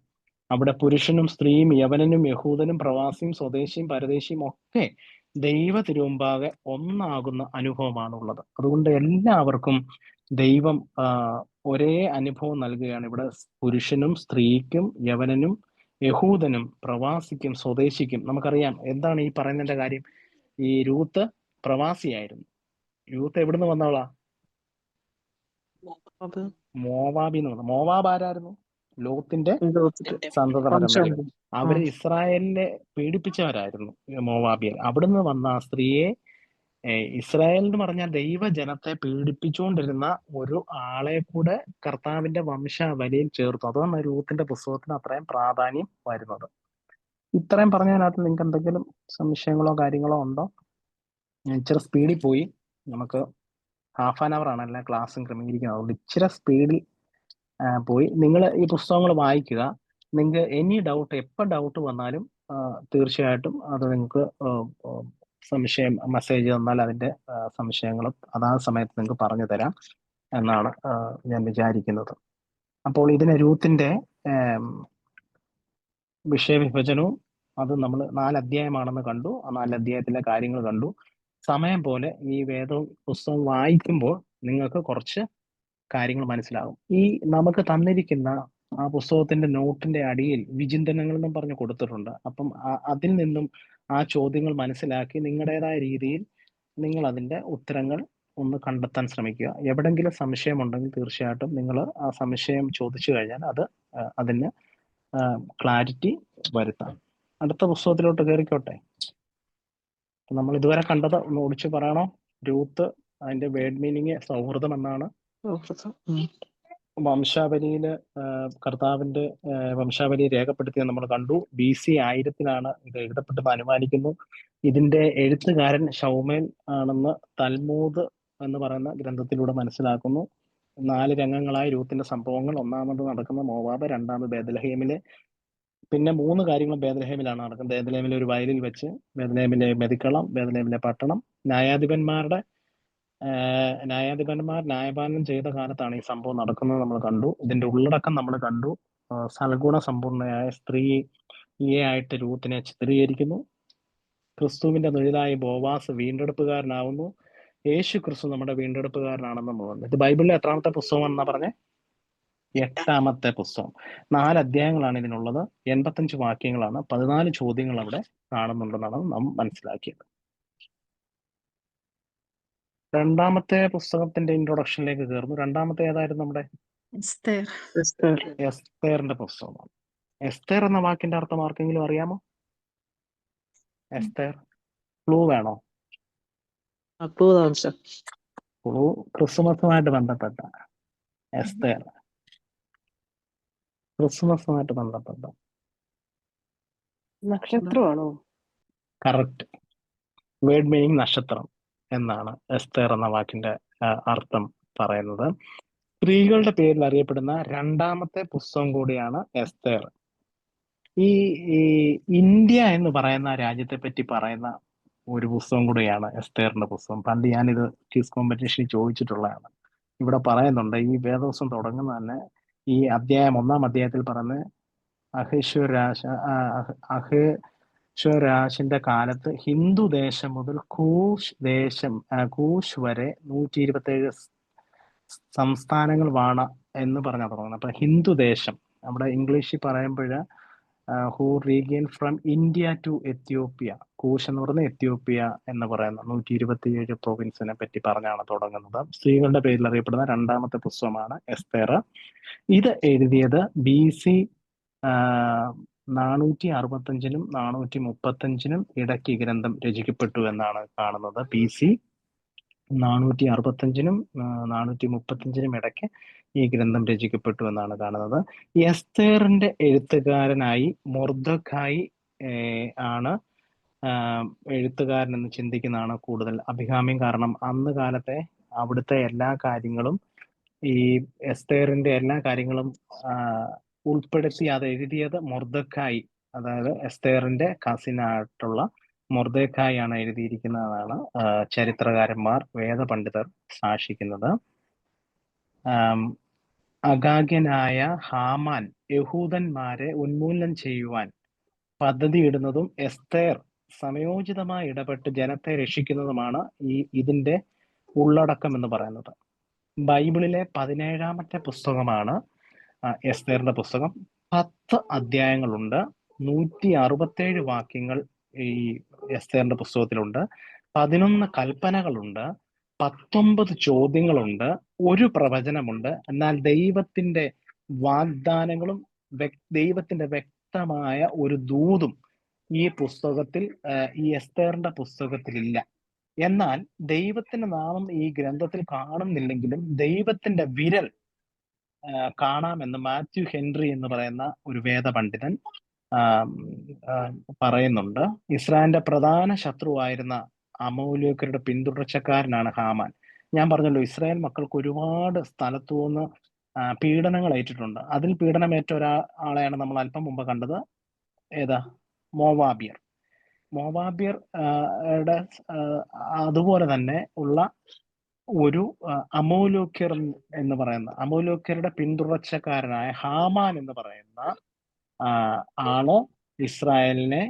അവിടെ പുരുഷനും സ്ത്രീയും യവനനും യഹൂദനും പ്രവാസിയും സ്വദേശിയും പരദേശിയും ഒക്കെ ദൈവ തിരുമുമ്പാകെ ഒന്നാകുന്ന അനുഭവമാണുള്ളത്. അതുകൊണ്ട് എല്ലാവർക്കും ദൈവം ഒരേ അനുഭവം നൽകുകയാണ്. ഇവിടെ പുരുഷനും സ്ത്രീക്കും യവനനും യഹൂദനും പ്രവാസിക്കും സ്വദേശിക്കും. നമുക്കറിയാം എന്താണ് ഈ പറയുന്നതിന്റെ കാര്യം. ഈ രൂത്ത് പ്രവാസിയായിരുന്നു. രൂത്ത് എവിടുന്ന് വന്നവളാ? മോവാബിന്ന് വന്നു. മോവാബ് ആരായിരുന്നു? ലോത്തിന്റെ സന്തത പരമ്പരകൾ. അവര് ഇസ്രായേലിനെ പീഡിപ്പിച്ചവരായിരുന്നു മോവാബിയർ. അവിടുന്ന് വന്ന ആ സ്ത്രീയെ ഇസ്രായേൽ എന്ന് പറഞ്ഞാൽ ദൈവജനത്തെ പീഡിപ്പിച്ചുകൊണ്ടിരുന്ന ഒരു ആളെ കൂടെ കർത്താവിന്റെ വംശാവലിയിൽ ചേർത്തു. അതാണ് രൂത്തിന്റെ പുസ്തകത്തിന് അത്രയും പ്രാധാന്യം വരുന്നത്. ഇത്രയും പറഞ്ഞതിനകത്ത് നിങ്ങൾക്ക് എന്തെങ്കിലും സംശയങ്ങളോ കാര്യങ്ങളോ ഉണ്ടോ? ഞാൻ ഇച്ചിരി സ്പീഡിൽ പോയി. നമുക്ക് ഹാഫ് ആൻ അവർ ആണ് എല്ലാ ക്ലാസ്സും ക്രമീകരിക്കുന്നത്. അതുകൊണ്ട് ഇച്ചിരി സ്പീഡിൽ പോയി. നിങ്ങൾ ഈ പുസ്തകങ്ങൾ വായിക്കുക. നിങ്ങൾക്ക് എനി ഡൗട്ട്, എപ്പോൾ ഡൗട്ട് വന്നാലും തീർച്ചയായിട്ടും അത് നിങ്ങൾക്ക് സംശയം മെസ്സേജ് തന്നാൽ അതിന്റെ സംശയങ്ങളും അതാത് സമയത്ത് നിങ്ങൾക്ക് പറഞ്ഞു തരാം എന്നാണ് ഞാൻ വിചാരിക്കുന്നത്. അപ്പോൾ ഇതിന് രൂത്തിന്റെ വിഷയവിഭജനവും അത് നമ്മൾ 4 അധ്യായമാണെന്ന് കണ്ടു. ആ 4 അധ്യായത്തിലെ കാര്യങ്ങൾ കണ്ടു. സമയം പോലെ ഈ പുസ്തകം വായിക്കുമ്പോൾ നിങ്ങൾക്ക് കുറച്ച് കാര്യങ്ങൾ മനസ്സിലാകും. ഈ നമുക്ക് തന്നിരിക്കുന്ന ആ പുസ്തകത്തിന്റെ നോട്ടിന്റെ അടിയിൽ വിചിന്തനങ്ങൾ എന്നും പറഞ്ഞ് കൊടുത്തിട്ടുണ്ട്. അപ്പം അതിൽ നിന്നും ആ ചോദ്യങ്ങൾ മനസ്സിലാക്കി നിങ്ങളുടേതായ രീതിയിൽ നിങ്ങൾ അതിന്റെ ഉത്തരങ്ങൾ ഒന്ന് കണ്ടെത്താൻ ശ്രമിക്കുക. എവിടെങ്കിലും സംശയമുണ്ടെങ്കിൽ തീർച്ചയായിട്ടും നിങ്ങൾ ആ സംശയം ചോദിച്ചു കഴിഞ്ഞാൽ അതിന് ക്ലാരിറ്റി വരുത്താം. അടുത്ത പുസ്തകത്തിലോട്ട് കയറിക്കോട്ടെ. നമ്മൾ ഇതുവരെ കണ്ടത് ഒന്ന് ഓടിച്ചു പറയണോ? രൂത്ത്, അതിന്റെ വേർഡ് മീനിങ് സൗഹൃദം എന്നാണ്. വംശാവലിയില് കർത്താവിന്റെ വംശാവലി രേഖപ്പെടുത്തിയത് നമ്മൾ കണ്ടു. BC 1000-ലാണ് ഇത് എഴുതപ്പെട്ടെന്ന് അനുമാനിക്കുന്നു. ഇതിന്റെ എഴുത്തുകാരൻ ശൗമേൽ ആണെന്ന് തൽമൂദ് എന്ന് പറയുന്ന ഗ്രന്ഥത്തിലൂടെ മനസ്സിലാക്കുന്നു. 4 രംഗങ്ങളായി രൂത്തിന്റെ സംഭവങ്ങൾ. ഒന്നാമത് നടക്കുന്ന മോവാബ്, രണ്ടാമത് ബേത്ലഹേമിലെ, പിന്നെ 3 കാര്യങ്ങളും ബേത്ലഹേമിലാണ് നടക്കുന്നത്. ബേത്ലഹേമിലെ ഒരു വയലിൽ വെച്ച്, ബേത്ലഹേമിലെ മെതിക്കളം, ബേത്ലഹേമിലെ പട്ടണം. ന്യായാധിപന്മാർ ന്യായപാലനം ചെയ്ത കാലത്താണ് ഈ സംഭവം നടക്കുന്നത് നമ്മൾ കണ്ടു. ഇതിന്റെ ഉള്ളടക്കം നമ്മൾ കണ്ടു. സൽഗുണ സമ്പൂർണയായ സ്ത്രീയെ ആയിട്ട് രൂത്തിനെ ചിത്രീകരിക്കുന്നു. ക്രിസ്തുവിന്റെ തൊഴിലായ ബോവാസ് വീണ്ടെടുപ്പുകാരനാവുന്നു. യേശു ക്രിസ്തു നമ്മുടെ വീണ്ടെടുപ്പുകാരനാണെന്ന് പറഞ്ഞു. ഇത് ബൈബിളിലെ എത്രാമത്തെ പുസ്തകമാണെന്നാ പറഞ്ഞേ? 8-ാമത്തെ പുസ്തകം. 4 അധ്യായങ്ങളാണ് ഇതിനുള്ളത്. 85 വാക്യങ്ങളാണ്. 14 ചോദ്യങ്ങൾ അവിടെ കാണുന്നുണ്ടെന്നാണ് നാം മനസ്സിലാക്കിയത്. 2-ാമത്തെ പുസ്തകത്തിന്റെ ഇൻട്രൊഡക്ഷനിലേക്ക് കയറുന്നു. 2-ാമത്തെ ഏതായിരുന്നു? നമ്മുടെ എസ്തേറിന്റെ പുസ്തകമാണ്. എസ്തേർ എന്ന വാക്കിന്റെ അർത്ഥം ആർക്കെങ്കിലും അറിയാമോ? എസ്തേർ, ക്ലൂ വേണോ? ക്ലൂ ക്രിസ്മസുമായിട്ട് ബന്ധപ്പെട്ട എസ്തേർ, ക്രിസ്മസുമായിട്ട് ബന്ധപ്പെട്ട നക്ഷത്രമാണോ? കറക്റ്റ്. വേർഡ് മീനിങ് നക്ഷത്രം എന്നാണ് എസ്തേർ എന്ന വാക്കിന്റെ അർത്ഥം പറയുന്നത്. സ്ത്രീകളുടെ പേരിൽ അറിയപ്പെടുന്ന 2-ാമത്തെ പുസ്തകം കൂടിയാണ് എസ്തേർ. ഈ ഇന്ത്യ എന്ന് പറയുന്ന രാജ്യത്തെ പറ്റി പറയുന്ന ഒരു പുസ്തകം കൂടിയാണ് എസ്തേറിന്റെ പുസ്തകം. പണ്ട് ഞാനിത് ക്വിസ് കോമ്പറ്റീഷനിൽ ചോദിച്ചിട്ടുള്ളതാണ്. ഇവിടെ പറയുന്നുണ്ട്, ഈ വേദവസം തുടങ്ങുന്ന തന്നെ ഈ 1-ാം അധ്യായത്തിൽ പറയുന്നത് അഹേശ്വരാശിന്റെ കാലത്ത് ഹിന്ദു ദേശം മുതൽ കൂശ് വരെ 127 സംസ്ഥാനങ്ങൾ വാണ എന്ന് പറഞ്ഞാൽ തുടങ്ങുന്നത്. അപ്പൊ ഹിന്ദു ദേശം നമ്മുടെ ഇംഗ്ലീഷിൽ പറയുമ്പോൾ who regain from India to Ethiopia, Cush എന്ന് പറയുന്നത് എത്യോപ്യ എന്ന് പറയുന്ന 127 പ്രൊവിൻസിനെ പറ്റി പറഞ്ഞാണ് തുടങ്ങുന്നത്. സ്ത്രീകളുടെ പേരിൽ അറിയപ്പെടുന്ന 2-ാമത്തെ പുസ്തകമാണ് എസ്തേർ. ഇത് എഴുതിയത് BC 465-നും 435-നും ഇടയ്ക്ക് ഈ ഗ്രന്ഥം രചിക്കപ്പെട്ടു എന്നാണ് കാണുന്നത്. BC 465-നും 435-നും ഇടയ്ക്ക് ഈ ഗ്രന്ഥം രചിക്കപ്പെട്ടു എന്നാണ് കാണുന്നത്. എസ്തേറിന്റെ എഴുത്തുകാരനായി മൊർദെഖായി ആണ് എഴുത്തുകാരൻ എന്ന് ചിന്തിക്കുന്നതാണ് കൂടുതൽ അഭികാമ്യം. കാരണം അന്ന് കാലത്തെ അവിടുത്തെ എല്ലാ കാര്യങ്ങളും, ഈ എസ്തേറിന്റെ എല്ലാ കാര്യങ്ങളും ഉൾപ്പെടുത്തി അത് എഴുതിയത് മൊർദെഖായി, അതായത് എസ്തേറിന്റെ കസിനായിട്ടുള്ള മൊർദെഖായി ആണ് എഴുതിയിരിക്കുന്നതാണ് ചരിത്രകാരന്മാർ, വേദപണ്ഡിതർ സാക്ഷിക്കുന്നത്. അഗാഗ്യനായ ഹാമാൻ യഹൂദന്മാരെ ഉന്മൂലനം ചെയ്യുവാൻ പദ്ധതിയിടുന്നതും എസ്തേർ സമയോചിതമായി ഇടപെട്ട് ജനത്തെ രക്ഷിക്കുന്നതുമാണ് ഇതിന്റെ ഉള്ളടക്കം എന്ന് പറയുന്നത്. ബൈബിളിലെ 17-ാമത്തെ പുസ്തകമാണ് എസ്തേറിന്റെ പുസ്തകം. 10 അധ്യായങ്ങളുണ്ട്. 167 വാക്യങ്ങൾ ഈ എസ്തേറിന്റെ പുസ്തകത്തിലുണ്ട്. 11 കൽപ്പനകളുണ്ട്. 19 ചോദ്യങ്ങളുണ്ട്. ഒരു പ്രവചനമുണ്ട്. എന്നാൽ ദൈവത്തിന്റെ വാഗ്ദാനങ്ങളും ദൈവത്തിന്റെ വ്യക്തമായ ഒരു ദൂതും ഈ പുസ്തകത്തിൽ, ഈ എസ്തേറിന്റെ പുസ്തകത്തിലില്ല. എന്നാൽ ദൈവത്തിന്റെ നാമം ഈ ഗ്രന്ഥത്തിൽ കാണുന്നില്ലെങ്കിലും ദൈവത്തിന്റെ വിരൽ കാണാമെന്ന് മാത്യു ഹെൻറി എന്ന് പറയുന്ന ഒരു വേദപണ്ഡിതൻ പറയുന്നുണ്ട്. ഇസ്രായേലിന്റെ പ്രധാന ശത്രുവായിരുന്ന അമോലേക്കരുടെ പിന്തുടർച്ചക്കാരനാണ് ഹാമാൻ. ഞാൻ പറഞ്ഞല്ലോ, ഇസ്രായേൽ മക്കൾക്ക് ഒരുപാട് സ്ഥലത്തുനിന്ന് പീഡനങ്ങൾ ഏറ്റിട്ടുണ്ട്. അതിൽ പീഡനമേറ്റ ഒരാളെയാണ് നമ്മൾ അല്പം മുമ്പ് കണ്ടത്. ഏതാ? മോവാബിയർ. അതുപോലെ തന്നെ ഉള്ള ഒരു അമോലേക്യർ എന്ന് പറയുന്ന അമോലേക്യരുടെ പിന്തുടർച്ചക്കാരനായ ഹാമാൻ എന്ന് പറയുന്ന ആള് ഇസ്രായേലിനെ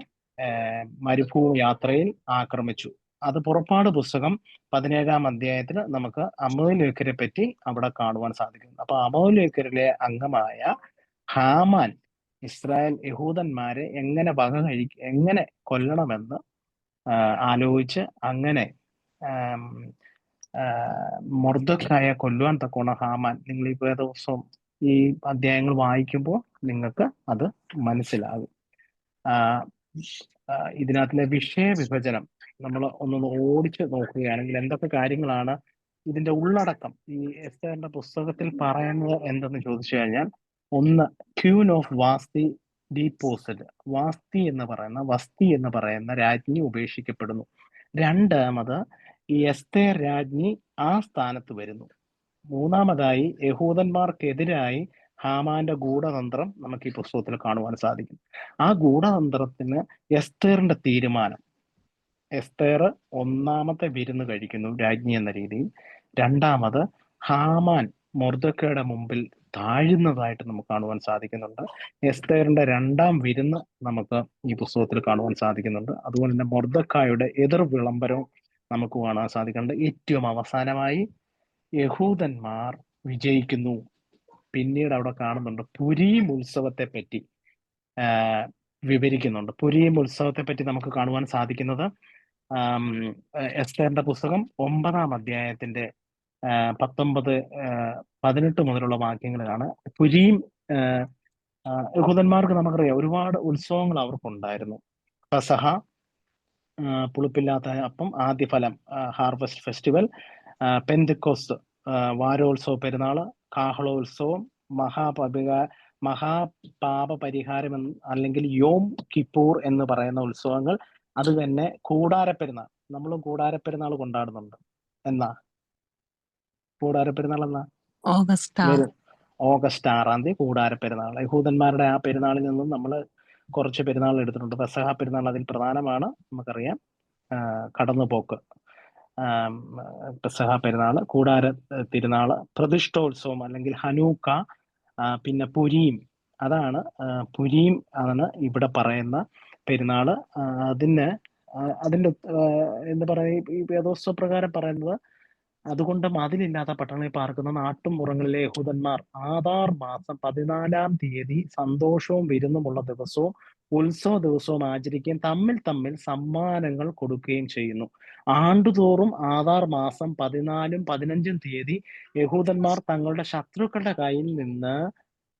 മരുഭൂമി യാത്രയിൽ ആക്രമിച്ചു. അത് പുറപ്പാട് പുസ്തകം 17-ാം അധ്യായത്തിൽ നമുക്ക് അമോലേക്യരെ പറ്റി അവിടെ കാണുവാൻ സാധിക്കും. അപ്പൊ അമോലേക്യരിലെ അംഗമായ ഹാമാൻ ഇസ്രായേൽ യഹൂദന്മാരെ എങ്ങനെ കൊല്ലണമെന്ന് ആലോചിച്ച് അങ്ങനെ മൊർദെഖായെ കൊല്ലുവാൻ തക്കോണം ഹാമാൻ. നിങ്ങൾ ഈ ദിവസവും ഈ അധ്യായങ്ങൾ വായിക്കുമ്പോൾ നിങ്ങൾക്ക് അത് മനസ്സിലാകും. ഇതിനകത്തിലെ വിഷയവിഭജനം നമ്മൾ ഒന്നൊന്ന് ഓടിച്ച് നോക്കുകയാണെങ്കിൽ എന്തൊക്കെ കാര്യങ്ങളാണ് ഇതിന്റെ ഉള്ളടക്കം ഈ എസ്തേറിന്റെ പുസ്തകത്തിൽ പറയുന്നത് എന്തെന്ന് ചോദിച്ചു കഴിഞ്ഞാൽ, ഒന്ന്, ക്യൂൻ ഓഫ് വാസ്തി ഡീപ്പോസിഡ്. വസ്തി എന്ന് പറയുന്ന രാജ്ഞി ഉപേക്ഷിക്കപ്പെടുന്നു. രണ്ടാമത്, ഈ എസ്തേർ രാജ്ഞി ആ സ്ഥാനത്ത് വരുന്നു. മൂന്നാമതായി, യഹൂദന്മാർക്കെതിരായി ഹാമാന്റെ ഗൂഢതന്ത്രം നമുക്ക് ഈ പുസ്തകത്തിൽ കാണുവാൻ സാധിക്കും. ആ ഗൂഢതന്ത്രത്തിന് എസ്തേറിന്റെ തീരുമാനം. എസ്തേർ ഒന്നാമത്തെ വിരുന്ന് കഴിക്കുന്നു രാജ്ഞി എന്ന രീതിയിൽ. രണ്ടാമത്, ഹാമാൻ മൊർദെഖായുടെ മുമ്പിൽ താഴുന്നതായിട്ട് നമുക്ക് കാണുവാൻ സാധിക്കുന്നുണ്ട്. എസ്തേറിന്റെ രണ്ടാം വിരുന്ന് നമുക്ക് ഈ പുസ്തകത്തിൽ കാണുവാൻ സാധിക്കുന്നുണ്ട്. അതുപോലെ തന്നെ മൊർദെഖായുടെ എതിർ വിളംബരവും നമുക്ക് കാണാൻ സാധിക്കുന്നുണ്ട്. ഏറ്റവും അവസാനമായി യഹൂദന്മാർ വിജയിക്കുന്നു. പിന്നീട് അവിടെ കാണുന്നുണ്ട് പുരീം ഉത്സവത്തെ പറ്റി വിവരിക്കുന്നുണ്ട്. പുരീം ഉത്സവത്തെ പറ്റി നമുക്ക് കാണുവാൻ സാധിക്കുന്നത് എസ്തേറിന്റെ പുസ്തകം 9-ാം അധ്യായത്തിന്റെ 19-18 മുതലുള്ള വാക്യങ്ങളിലാണ്. പുരീം യഹൂദന്മാർക്ക് നമുക്കറിയാം ഒരുപാട് ഉത്സവങ്ങൾ അവർക്കുണ്ടായിരുന്നു. പെസഹ, പുളിപ്പില്ലാത്ത അപ്പം, ആദ്യഫലം, ഹാർവസ്റ്റ് ഫെസ്റ്റിവൽ, പെന്തക്കോസ്ത്, വാരോത്സവ പെരുന്നാള്, കാഹളോത്സവം, മഹാപാപ പരിഹാരം അല്ലെങ്കിൽ യോം കിപ്പൂർ എന്ന് പറയുന്ന ഉത്സവങ്ങൾ. അത് തന്നെ കൂടാരപ്പെരുന്നാൾ. നമ്മളും കൂടാരപ്പെരുന്നാൾ കൊണ്ടാടുന്നുണ്ട്. എന്നാ കൂടാരപ്പെരുന്നാൾ? എന്നാ? ഓഗസ്റ്റ് 6-ാം തീയതി കൂടാരപ്പെരുന്നാൾ. യഹൂദന്മാരുടെ ആ പെരുന്നാളിൽ നിന്നും നമ്മൾ കുറച്ച് പെരുന്നാൾ എടുത്തിട്ടുണ്ട്. പെസഹ പെരുന്നാൾ അതിൽ പ്രധാനമാണ്, നമുക്കറിയാം. കടന്നുപോക്ക്, പെസഹ പെരുന്നാള്, കൂടാര തിരുനാള്, പ്രതിഷ്ഠോത്സവം അല്ലെങ്കിൽ ഹനൂക്ക, പിന്നെ പുരീം. പുരീം ആണ് ഇവിടെ പറയുന്ന പെരുന്നാള്. അതിന്റെ എന്താ പറയുക, ഈ വേദോത്സവ പ്രകാരം പറയുന്നത്, അതുകൊണ്ട് മതിലില്ലാത്ത പട്ടണങ്ങളിൽ പാർക്കുന്ന നാട്ടുംപുറങ്ങളിലെ യഹൂദന്മാർ ആദാർ മാസം 14-ാം തീയതി സന്തോഷവും വിരുന്നുമുള്ള ദിവസവും ഉത്സവ ദിവസവും ആചരിക്കുകയും തമ്മിൽ തമ്മിൽ സമ്മാനങ്ങൾ കൊടുക്കുകയും ചെയ്യുന്നു. ആണ്ടുതോറും ആദാർ മാസം 14-ഉം 15-ഉം തീയതി യഹൂദന്മാർ തങ്ങളുടെ ശത്രുക്കളുടെ കയ്യിൽ നിന്ന്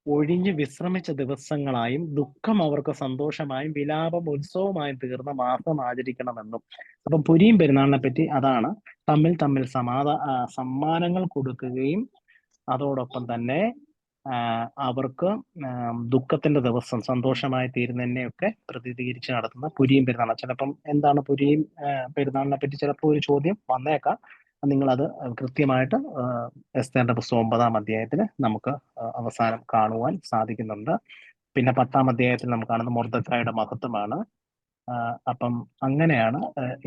ഒഴിഞ്ഞ് വിശ്രമിച്ച ദിവസങ്ങളായും ദുഃഖം അവർക്ക് സന്തോഷമായും വിലാപം ഉത്സവമായും തീർന്ന മാസം ആചരിക്കണമെന്നും. അപ്പം പുരീം പെരുന്നാളിനെ പറ്റി അതാണ്. തമ്മിൽ തമ്മിൽ സമ്മാനങ്ങൾ കൊടുക്കുകയും അതോടൊപ്പം തന്നെ അവർക്ക് ദുഃഖത്തിന്റെ ദിവസം സന്തോഷമായി തീരുന്നതിനെയൊക്കെ പ്രതിനിധീകരിച്ച് നടത്തുന്ന പുരീം പെരുന്നാൾ. ചിലപ്പം എന്താണ് പുരീം പെരുന്നാളിനെ പറ്റി ചിലപ്പോൾ ഒരു ചോദ്യം വന്നേക്കാം. നിങ്ങളത് കൃത്യമായിട്ട് എസ്തേറിന്റെ പുസ്തകം 9-ാം അധ്യായത്തിൽ നമുക്ക് അവസാനം കാണുവാൻ സാധിക്കുന്നുണ്ട്. പിന്നെ 10-ാം അധ്യായത്തിൽ നമുക്ക് കാണുന്ന മൊർദെഖായുടെ മഹത്വമാണ്. അപ്പം അങ്ങനെയാണ്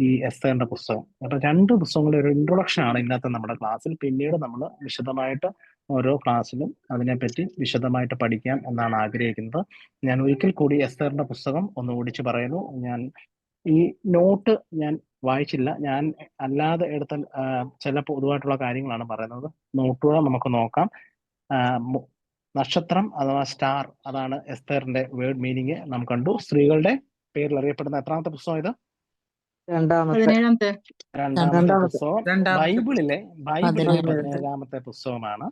ഈ എസ്തേറിന്റെ പുസ്തകം. അപ്പൊ 2 പുസ്തകങ്ങളുടെ ഒരു ഇൻട്രൊഡക്ഷൻ ആണ് ഇന്നത്തെ നമ്മുടെ ക്ലാസ്സിൽ. പിന്നീട് നമ്മൾ വിശദമായിട്ട് ഓരോ ക്ലാസ്സിലും അതിനെപ്പറ്റി വിശദമായിട്ട് പഠിക്കാം എന്നാണ് ആഗ്രഹിക്കുന്നത്. ഞാൻ ഒരിക്കൽ കൂടി എസ്തേറിന്റെ പുസ്തകം ഒന്ന് ഓടിച്ചു പറയുന്നു. ഞാൻ ഈ നോട്ട് ഞാൻ വായിച്ചില്ല, ഞാൻ അല്ലാതെ എടുത്ത ചില പൊതുവായിട്ടുള്ള കാര്യങ്ങളാണ് പറയുന്നത്. നോട്ടുകൾ നമുക്ക് നോക്കാം. നക്ഷത്രം അഥവാ സ്റ്റാർ, അതാണ് എസ്തേറിന്റെ വേർഡ് മീനിങ് നാം കണ്ടു. സ്ത്രീകളുടെ പേരിൽ അറിയപ്പെടുന്ന എത്രാമത്തെ പുസ്തകം ഇത്? രണ്ടാമത്തെ പുസ്തകം. ബൈബിളിലെ 17-ാമത്തെ പുസ്തകമാണ്.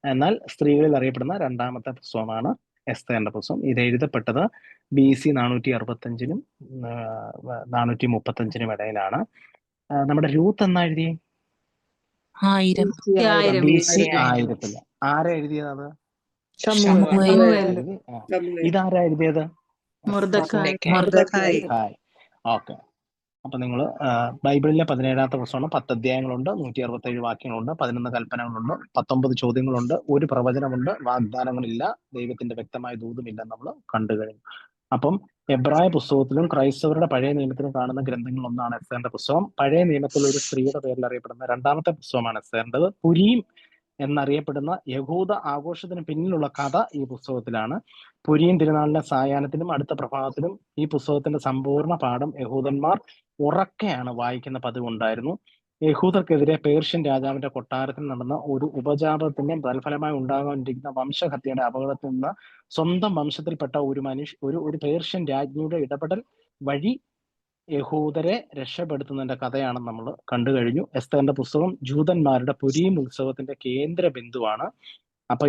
എന്നാൽ സ്ത്രീകളിൽ അറിയപ്പെടുന്ന 2-ാമത്തെ പുസ്തകമാണ് എസ്തേറിന്റെ പുസ്തകം. ഇത് എഴുതപ്പെട്ടത് BC 465-നും 435-നും ഇടയിലാണ്. നമ്മുടെ രൂത്ത് എന്നാ എഴുതി? 1000. BC 1000. ആരാ എഴുതിയത് അത്? ശമൂവേൽ. എഴുതി. ഇതാരാ എഴുതിയത്? മർദ്ദെഖായി. ഓക്കെ. അപ്പൊ നിങ്ങൾ ബൈബിളിലെ 17-ാമത്തെ പുസ്തകമാണ്. 10 അധ്യായങ്ങളുണ്ട്, 167 വാക്യങ്ങളുണ്ട്, 11 കൽപ്പനകളുണ്ട്, 19 ചോദ്യങ്ങളുണ്ട്, ഒരു പ്രവചനമുണ്ട്, വാഗ്ദാനങ്ങളില്ല, ദൈവത്തിന്റെ വ്യക്തമായ ദൂതുമില്ല നമ്മൾ കണ്ടു കഴിഞ്ഞു. അപ്പം എബ്രായ പുസ്തകത്തിലും ക്രൈസ്തവരുടെ പഴയ നിയമത്തിലും കാണുന്ന ഗ്രന്ഥങ്ങളിൽ ഒന്നാണ് എസ്തേറിന്റെ പുസ്തകം. പഴയ നിയമത്തിൽ ഒരു സ്ത്രീയുടെ പേരിൽ അറിയപ്പെടുന്ന രണ്ടാമത്തെ പുസ്തകമാണ് എസ്തേറിന്റേത്. പുരീം എന്നറിയപ്പെടുന്ന യഹൂദ ആഘോഷത്തിന് പിന്നിലുള്ള കഥ ഈ പുസ്തകത്തിലാണ്. പുരീം തിരുനാളിന്റെ സായാഹ്നത്തിലും അടുത്ത പ്രഭാതത്തിലും ഈ പുസ്തകത്തിന്റെ സമ്പൂർണ്ണ പാഠം യഹൂദന്മാർ ഉറക്കെയാണ് വായിക്കുന്ന പതിവുണ്ടായിരുന്നു. യഹൂദർക്കെതിരെ പേർഷ്യൻ രാജാവിന്റെ കൊട്ടാരത്തിൽ നടന്ന ഒരു ഉപജാപത്തിന്റെ തൽഫലമായി ഉണ്ടാകാനിരിക്കുന്ന വംശഹത്യയുടെ അപകടത്തിൽ നിന്ന് സ്വന്തം വംശത്തിൽപ്പെട്ട ഒരു പേർഷ്യൻ രാജ്ഞിയുടെ ഇടപെടൽ വഴി യഹൂദരെ രക്ഷപ്പെടുത്തുന്നതിന്റെ കഥയാണ് നമ്മൾ കണ്ടു കഴിഞ്ഞു. എസ്തേറിന്റെ പുസ്തകം ജൂതന്മാരുടെ പുരീം ഉത്സവത്തിന്റെ കേന്ദ്ര ബിന്ദുവാണ്. അപ്പൊ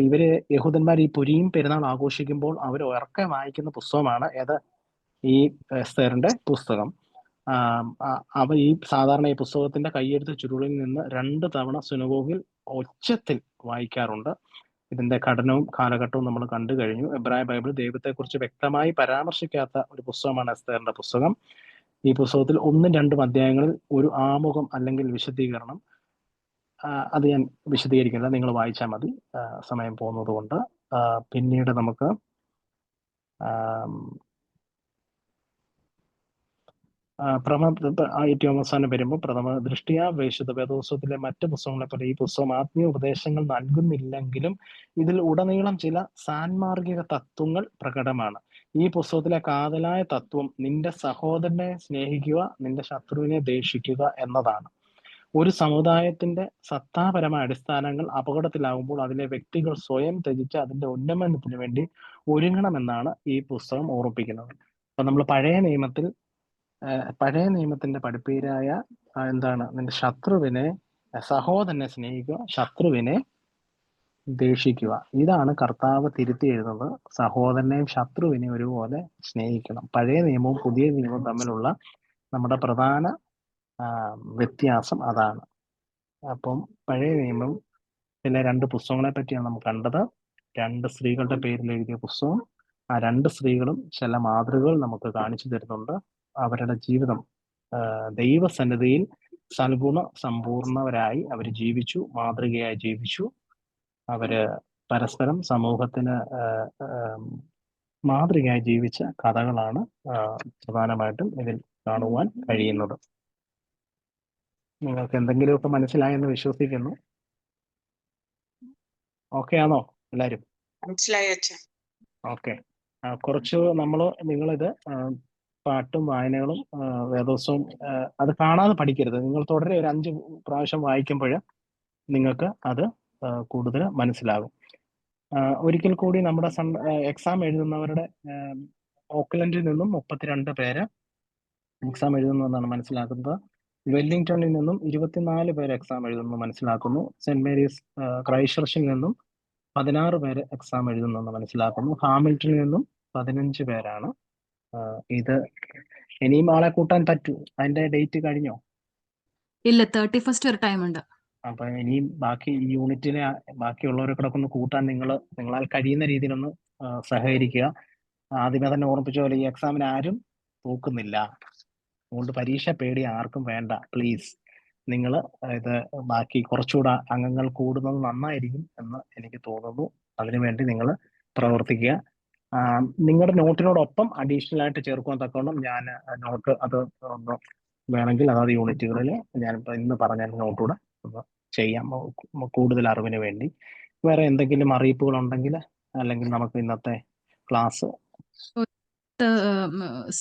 യഹൂദന്മാർ ഈ പുരീം പെരുന്നാൾ ആഘോഷിക്കുമ്പോൾ അവർ ഉറക്കെ വായിക്കുന്ന പുസ്തകമാണ് ഏത്? ഈ എസ്തേറിന്റെ പുസ്തകം. ഈ സാധാരണ ഈ പുസ്തകത്തിന്റെ കയ്യെഴുത്ത് ചുരുളിൽ നിന്ന് 2 തവണ സുനഗോഗിൽ ഒച്ചത്തിൽ വായിക്കാറുണ്ട്. ഇതിന്റെ ഘടനവും കാലഘട്ടവും നമ്മൾ കണ്ടു കഴിഞ്ഞു. എബ്രായ ബൈബിൾ ദൈവത്തെക്കുറിച്ച് വ്യക്തമായി പരാമർശിക്കാത്ത ഒരു പുസ്തകമാണ് എസ്തേറിന്റെ പുസ്തകം. ഈ പുസ്തകത്തിൽ 1-2 അധ്യായങ്ങളിൽ ഒരു ആമുഖം അല്ലെങ്കിൽ വിശദീകരണം, അത് ഞാൻ വിശദീകരിക്കുന്നില്ല, നിങ്ങൾ വായിച്ചാൽ മതി, സമയം പോകുന്നത് കൊണ്ട്. പിന്നീട് നമുക്ക് ഏറ്റവും അവസാനം വരുമ്പോൾ പ്രഥമ ദൃഷ്ടിയ വിശുദ്ധ വേദോത്സവത്തിലെ മറ്റ് പുസ്തകങ്ങളെ പോലെ ഈ പുസ്തകം ആത്മീയ ഉപദേശങ്ങൾ നൽകുന്നില്ലെങ്കിലും ഇതിൽ ഉടനീളം ചില സാൻമാർഗിക തത്വങ്ങൾ പ്രകടമാണ്. ഈ പുസ്തകത്തിലെ കാതലായ തത്വം നിന്റെ സഹോദരനെ സ്നേഹിക്കുക, നിന്റെ ശത്രുവിനെ ദ്വേഷിക്കുക എന്നതാണ്. ഒരു സമുദായത്തിന്റെ സത്താപരമായ അടിസ്ഥാനങ്ങൾ അപകടത്തിലാകുമ്പോൾ അതിലെ വ്യക്തികൾ സ്വയം ത്യജിച്ച് അതിന്റെ ഉന്നമനത്തിന് വേണ്ടി ഒരുങ്ങണമെന്നാണ് ഈ പുസ്തകം ഓർമ്മിപ്പിക്കുന്നത്. അപ്പൊ നമ്മൾ പഴയ നിയമത്തിന്റെ പഠിപ്പീരായ എന്താണ്? നിന്റെ സഹോദരനെ സ്നേഹിക്കുക, ശത്രുവിനെ ദേഷിക്കുക. ഇതാണ് കർത്താവ് തിരുത്തി എഴുതുന്നത്. സഹോദരനെയും ശത്രുവിനെയും ഒരുപോലെ സ്നേഹിക്കണം. പഴയ നിയമവും പുതിയ നിയമവും തമ്മിലുള്ള നമ്മുടെ പ്രധാന വ്യത്യാസം അതാണ്. അപ്പം പഴയ നിയമം പിന്നെ 2 പുസ്തകങ്ങളെ പറ്റിയാണ് നമ്മൾ കണ്ടത്. 2 സ്ത്രീകളുടെ പേരിൽ എഴുതിയ പുസ്തകം. ആ 2 സ്ത്രീകളും ചില മാതൃകകൾ നമുക്ക് കാണിച്ചു തരുന്നുണ്ട്. അവരുടെ ജീവിതം ദൈവസന്നിധിയിൽ സൽഗുണ സമ്പൂർണവരായി അവർ ജീവിച്ചു, മാതൃകയായി ജീവിച്ചു. അവര് പരസ്പരം സമൂഹത്തിന് മാതൃകയായി ജീവിച്ച കഥകളാണ് പ്രധാനമായിട്ടും ഇതിൽ കാണുവാൻ കഴിയുന്നത്. നിങ്ങൾക്ക് എന്തെങ്കിലുമൊക്കെ മനസ്സിലായെന്ന് വിശ്വസിക്കുന്നു. ഓക്കെ ആണോ എല്ലാവരും? ഓക്കെ. കുറച്ച് നിങ്ങളിത് പാട്ടും വായനകളും വേദോത്സവം അത് കാണാതെ പഠിക്കരുത്. നിങ്ങൾ തുടരെ ഒരു 5 പ്രാവശ്യം വായിക്കുമ്പോൾ നിങ്ങൾക്ക് അത് കൂടുതൽ മനസ്സിലാകും. ഒരിക്കൽ കൂടി നമ്മുടെ എക്സാം എഴുതുന്നവരുടെ ഓക്ലൻഡിൽ നിന്നും 32 പേര് എക്സാം എഴുതുന്നതെന്നാണ് മനസ്സിലാക്കുന്നത്. വെല്ലിംഗ്ടണിൽ നിന്നും 24 പേര് എക്സാം എഴുതുന്നു മനസ്സിലാക്കുന്നു. സെന്റ് മേരീസ് ക്രൈസ്റ്റ് നിന്നും 16 പേര് എക്സാം എഴുതുന്നെന്ന് മനസ്സിലാക്കുന്നു. ഹാമിൽട്ടണിൽ നിന്നും 15 പേരാണ്. ഇത് ഇനിയും ആളെ കൂട്ടാൻ പറ്റൂ? അതിന്റെ ഡേറ്റ് കഴിഞ്ഞോ? ഇല്ല, 31st വരെ ടൈം ഉണ്ട്. അപ്പൊ ഇനിയും ബാക്കി ഈ യൂണിറ്റിലെ ബാക്കിയുള്ളവരെ കൂടെ ഒന്ന് കൂട്ടാൻ നിങ്ങളാൽ കഴിയുന്ന രീതിയിലൊന്ന് സഹകരിക്കുക. ആദ്യമേ തന്നെ ഓർമ്മിപ്പിച്ച പോലെ ഈ എക്സാമിന് ആരും തോക്കുന്നില്ല. അതുകൊണ്ട് പരീക്ഷ പേടി ആർക്കും വേണ്ട. പ്ലീസ് നിങ്ങൾ ഇത് ബാക്കി കുറച്ചുകൂടെ അംഗങ്ങൾ കൂടുന്നത് നന്നായിരിക്കും എന്ന് എനിക്ക് തോന്നുന്നു. അതിനുവേണ്ടി നിങ്ങൾ പ്രവർത്തിക്കുക. നിങ്ങളുടെ നോട്ടിനോടൊപ്പം അഡീഷണൽ ആയിട്ട് ചേർക്കുവാൻ തക്കവണ്ണം ഞാൻ നോട്ട് അത് ഒന്ന് വേണമെങ്കിൽ അതായത് യൂണിറ്റുകളിൽ ഞാനിപ്പോൾ ഇന്ന് പറഞ്ഞ നോട്ടുകൂടെ ഒന്ന് ചെയ്യാം, കൂടുതൽ അറിവിന് വേണ്ടി. വേറെ എന്തെങ്കിലും അറിയിപ്പുകൾ ഉണ്ടെങ്കിൽ അല്ലെങ്കിൽ നമുക്ക് ഇന്നത്തെ ക്ലാസ്.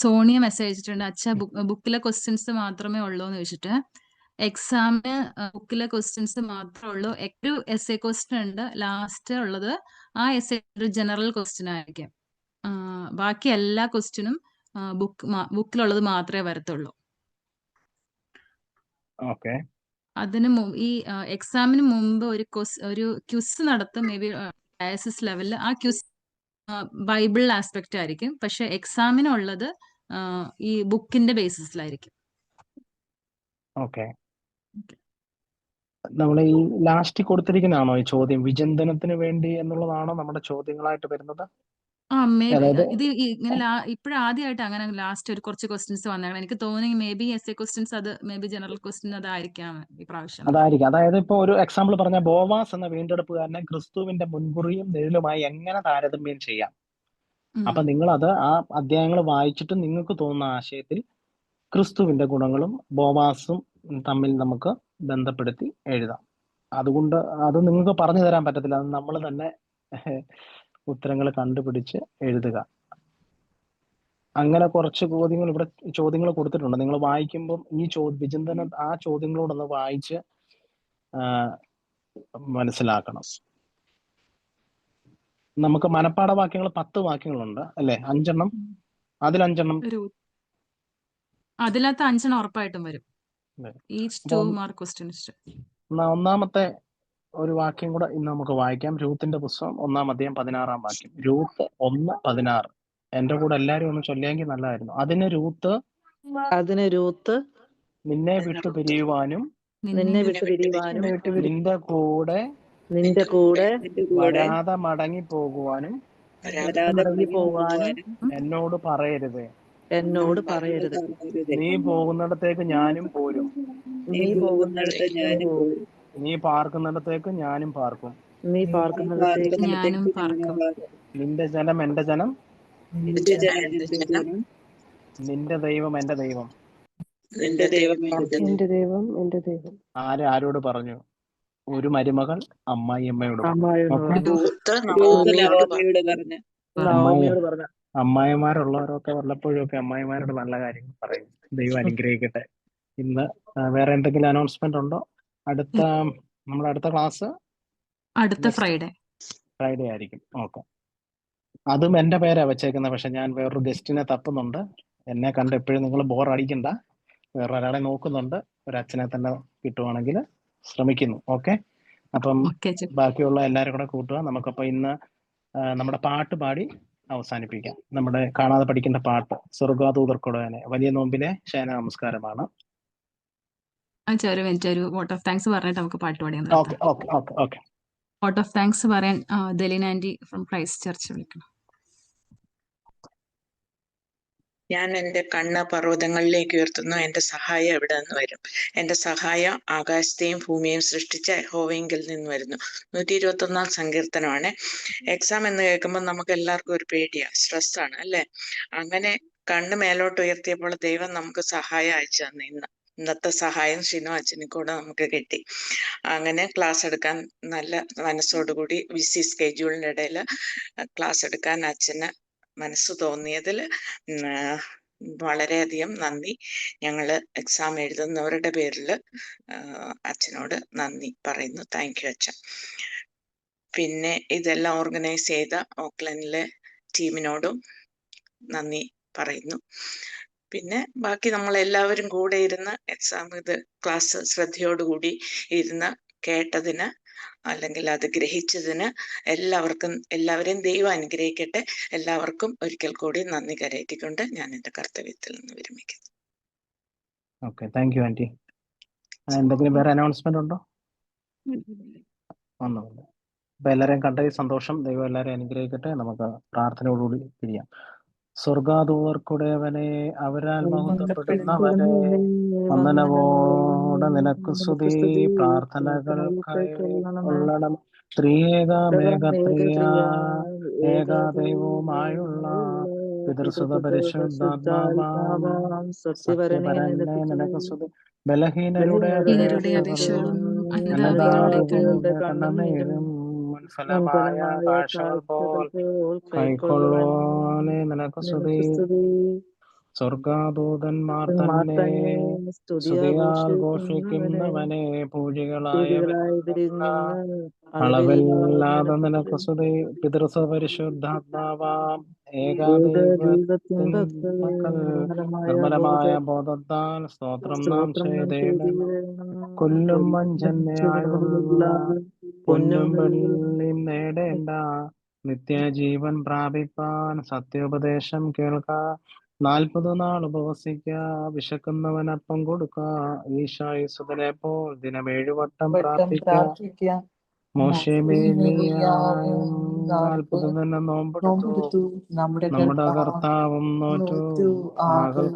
സോണിയ മെസ്സേജ് അയച്ചിട്ടുണ്ട്, അച്ഛാ ബുക്കിലെ ക്വസ്റ്റ്യൻസ് മാത്രമേ ഉള്ളൂ എന്ന് ചോദിച്ചിട്ട്. എക്സാമിന് ബുക്കിലെ ക്വസ്റ്റ്യൻസ് മാത്രമേ ഉള്ളൂ. ഒരു എസ്എ ക്വസ്റ്റ്യൻ ഉണ്ട് ലാസ്റ്റ് ഉള്ളത്. ആ എസ്എ ഒരു ജനറൽ ക്വസ്റ്റ്യൻ ആയിരിക്കും. ബാക്കി എല്ലാ ക്വസ്റ്റ്യനും ബുക്കിലുള്ളത് മാത്രമേ വരത്തുള്ളൂ. ഓക്കെ. അതിന് ഈ എക്സാമിന് മുമ്പ് ഒരു ക്വിസ് നടത്തും, മേ ബി ഡയസിസ് ലെവലിൽ. ആ ക്വിസ് ബൈബിൾ ആസ്പെക്ട് ആയിരിക്കും, പക്ഷെ എക്സാമിനുള്ളത് ഈ ബുക്കിന്റെ ബേസിസിലായിരിക്കും. ഓക്കെ. ഓക്കെ. നമ്മൾ ഈ ലാസ്റ്റിൽ കൊടുത്തിരിക്കുന്നതാണോ ഈ ചോദ്യം? വിചിന്തനത്തിന് വേണ്ടി എന്നുള്ളതാണോ നമ്മുടെ ചോദ്യങ്ങളായിട്ട് വരുന്നത്? മേ ബി അതായത് ഇത് ഇങ്ങനെ ഇപ്പോഴാദ്യമായിട്ട് അങ്ങനെ ലാസ്റ്റ് ഒരു കുറച്ച് ക്വസ്റ്റ്യൻസ് വന്നേക്കണം. എനിക്ക് തോന്നി may be S A questions അത് മേ ബി ജനറൽ ക്വസ്റ്റ്യൻ അതായിരിക്കാം ഈ പ്രാവശ്യം എന്ന് അതായിരിക്കും. അതായത് ഇപ്പൊ ഒരു എക്സാമ്പിൾ പറഞ്ഞ ബോവാസ് എന്ന വീണ്ടെടുപ്പുകാരനെ ക്രിസ്തുവിന്റെ മുൻകുറിയും നിഴലുമായി എങ്ങനെ താരതമ്യം ചെയ്യാം? അപ്പൊ നിങ്ങൾ അത് ആ അധ്യായങ്ങൾ വായിച്ചിട്ട് നിങ്ങൾക്ക് തോന്നുന്ന ആശയത്തിൽ ക്രിസ്തുവിന്റെ ഗുണങ്ങളും ബോവാസും തമ്മിൽ നമുക്ക് ബന്ധപ്പെടുത്തി എഴുതാം. അതുകൊണ്ട് അത് നിങ്ങൾക്ക് പറഞ്ഞു തരാൻ പറ്റത്തില്ല. അത് നമ്മൾ തന്നെ ഉത്തരങ്ങൾ കണ്ടുപിടിച്ച് എഴുതുക. അങ്ങനെ കുറച്ച് ചോദ്യങ്ങൾ കൊടുത്തിട്ടുണ്ട്. നിങ്ങൾ വായിക്കുമ്പോൾ ഈ വിചിന്തനം ആ ചോദ്യങ്ങളോടൊന്ന് വായിച്ച് മനസ്സിലാക്കണം. നമുക്ക് മനപ്പാഠ വാക്യങ്ങൾ 10 വാക്യങ്ങളുണ്ട് അല്ലെ? 5 എണ്ണം. അതിൽ 5 എണ്ണം അതിനകത്ത് 5 എണ്ണം ഉറപ്പായിട്ടും വരും. Each 2 mark questions. ഒന്നാമത്തെ ഒരു വാക്യം കൂടെ ഇന്ന് നമുക്ക് വായിക്കാം. രൂത്തിന്റെ പുസ്തകം 1-ാം അധ്യായം 16-ാം വാക്യം. രൂത്ത് 1:16. എന്റെ കൂടെ എല്ലാരും ഒന്ന് ചൊല്ലിയെങ്കിൽ നല്ലതായിരുന്നു. അതിന് രൂത്ത് നിന്നെ വിട്ടു പിരിയുവാനും നിന്റെ കൂടെ വരാതെ മടങ്ങി പോകുവാനും എന്നോട് പറയരുത്. നീ പോകുന്നിടത്തേക്ക് ഞാനും പോരും. നീ പാർക്കുന്നിടത്തേക്ക് ഞാനും പാർക്കും. നിന്റെ ജനം എന്റെ ജനം, നിന്റെ ദൈവം എന്റെ ദൈവം. എന്റെ ദൈവം എന്റെ ദൈവം. ആരോട് പറഞ്ഞു? ഒരു മരുമകൾ അമ്മായിയമ്മയോട് പറഞ്ഞു. അമ്മായിമാരുള്ളവരൊക്കെ വല്ലപ്പോഴും ഒക്കെ അമ്മായിമാരോട് നല്ല കാര്യങ്ങൾ പറയും. ദൈവം അനുഗ്രഹിക്കട്ടെ. ഇന്ന് വേറെ എന്തെങ്കിലും അനൗൺസ്മെന്റ് ഉണ്ടോ? നമ്മുടെ അടുത്ത ക്ലാസ് അടുത്ത ഫ്രൈഡേ ആയിരിക്കും. ഓക്കെ. അതും എന്റെ പേരാ വെച്ചേക്കുന്നത്. പക്ഷെ ഞാൻ വേറൊരു ഗസ്റ്റിനെ തപ്പുന്നുണ്ട്. എന്നെ കണ്ട് എപ്പോഴും നിങ്ങൾ ബോർ അടിക്കണ്ട. വേറൊരാളെ നോക്കുന്നുണ്ട്. ഒരു അച്ഛനെ തന്നെ കിട്ടുവാണെങ്കിൽ ശ്രമിക്കുന്നു. ഓക്കെ. അപ്പം ബാക്കിയുള്ള എല്ലാവരും കൂടെ കൂട്ടുക. നമുക്കപ്പോൾ ഇന്ന് നമ്മുടെ പാട്ട് പാടി അവസാനിപ്പിക്കാം. നമ്മുടെ കാണാതെ പഠിക്കേണ്ട പാട്ട് സ്വർഗാദൂതർക്കൊടനെ വലിയ നോമ്പിലെ ശയന നമസ്കാരമാണ്. ഒരു മിനിറ്റ്, ഒരു വോട്ട് ഓഫ് താങ്ക്സ് പറഞ്ഞിട്ട് നമുക്ക് പാട്ട് പാടിയാൽ വോട്ട് ഓഫ് താങ്ക്സ് പറയാൻ ദലീന ആന്റി ഫ്രം ക്രൈസ്റ്റ് ചർച്ച് വിളിക്കണം. ഞാൻ എൻ്റെ കണ്ണ് പർവ്വതങ്ങളിലേക്ക് ഉയർത്തുന്നു. എൻ്റെ സഹായം എവിടെ നിന്ന് വരും? എൻ്റെ സഹായം ആകാശത്തെയും ഭൂമിയെയും സൃഷ്ടിച്ച യഹോവയിങ്കിൽ നിന്ന് വരുന്നു. 121 സങ്കീർത്തനമാണ്. എക്സാം എന്ന് കേൾക്കുമ്പോൾ നമുക്ക് എല്ലാവർക്കും ഒരു പേടിയാ, സ്ട്രെസ്സാണ് അല്ലേ? അങ്ങനെ കണ്ണ് മേലോട്ട് ഉയർത്തിയപ്പോൾ ദൈവം നമുക്ക് സഹായം അയച്ചു തന്നു. ഇന്നത്തെ സഹായം ഷിനു അച്ഛനും കൂടെ നമുക്ക് കിട്ടി. അങ്ങനെ ക്ലാസ് എടുക്കാൻ നല്ല മനസ്സോടുകൂടി ബിസി സ്കെഡ്യൂളിൻ്റെ ഇടയിൽ ക്ലാസ് എടുക്കാൻ അച്ഛന് മനസ്സ് തോന്നിയതിൽ വളരെയധികം നന്ദി. ഞങ്ങൾ എക്സാം എഴുതുന്നവരുടെ പേരിൽ അച്ഛനോട് നന്ദി പറയുന്നു. താങ്ക് യു അച്ഛൻ. പിന്നെ ഇതെല്ലാം ഓർഗനൈസ് ചെയ്ത ഓക്ലൻഡിലെ ടീമിനോടും നന്ദി പറയുന്നു. പിന്നെ ബാക്കി നമ്മളെല്ലാവരും കൂടെ ഇരുന്ന് എക്സാം ക്ലാസ് ശ്രദ്ധയോടുകൂടി ഇരുന്ന് കേട്ടതിന് അല്ലെങ്കിൽ അത് ഗ്രഹിച്ചതിന് എല്ലാവരെയും ദൈവം അനുഗ്രഹിക്കട്ടെ. എല്ലാവർക്കും ഒരിക്കൽ കൂടി നന്ദി കരയറ്റിക്കൊണ്ട് ഞാൻ എൻ്റെ കർത്തവ്യത്തിൽ നിന്ന് വിരമിക്കുന്നു. Okay, thank you aunty. എന്തെങ്കിലും വേറെ അനൗൺസ്മെന്റ് ഉണ്ടോ? ഒന്നുമില്ല. അപ്പൊ എല്ലാവരെയും കണ്ടതിൽ സന്തോഷം. ദൈവം എല്ലാവരെയും അനുഗ്രഹിക്കട്ടെ. നമുക്ക് പ്രാർത്ഥനയോടുകൂടി പിരിയാം. സ്വർഗാദൂതർക്കുടയവനെ, അവരാൽ മഹത്വപ്പെടുന്നവനെ, വന്ദനവോടെ നിനക്ക് സ്തുതി. പ്രാർത്ഥനകൾ കൈക്കൊള്ളണം. ഏകദൈവവുമായുള്ള പിതൃസുത പരിശുദ്ധാത്മാവാം സത്യപരനെ നിനക്ക് സ്തുതി. ബലഹീനരുടെ കണ്ണുനീരും ഫലമായ കാഴ്ചകൾ പോൽ കൈക്കൊള്ളുവാനെ നിനക്ക് സ്തുതി. സ്വർഗാദൂതന്മാർ തന്നെ സ്തുതിയാൽ ഘോഷിക്കുന്നവനെ, പൂജികളായ അളവില്ലാതെ നിനക്ക് സ്തുതി. പിതൃസുത പരിശുദ്ധാത്മാവാം ഏകദൈവത്തിൻ മക്കൾ നിർമ്മലമായ ബോധത്താൽ സ്തോത്രം നാം ചെയ്തേടണം. കൊല്ലും വഞ്ചനയായുള്ള പൊന്നും വെള്ളിയും നേടേണ്ട നിത്യജീവൻ പ്രാപിപ്പാൻ സത്യോപദേശം കേൾക്ക. 40 നാൾ ഉപവസിക്ക, വിശക്കുന്നവനപ്പം കൊടുക്ക, ഈശായുസുതനെ പോൽ ദിനം 7 വട്ടം പ്രാർത്ഥിക്ക. മോശെമേലിയായും 40 തന്നെ നോമ്പെടുത്തു, നമ്മുടെ കർത്താവും നോറ്റു. ആകൽ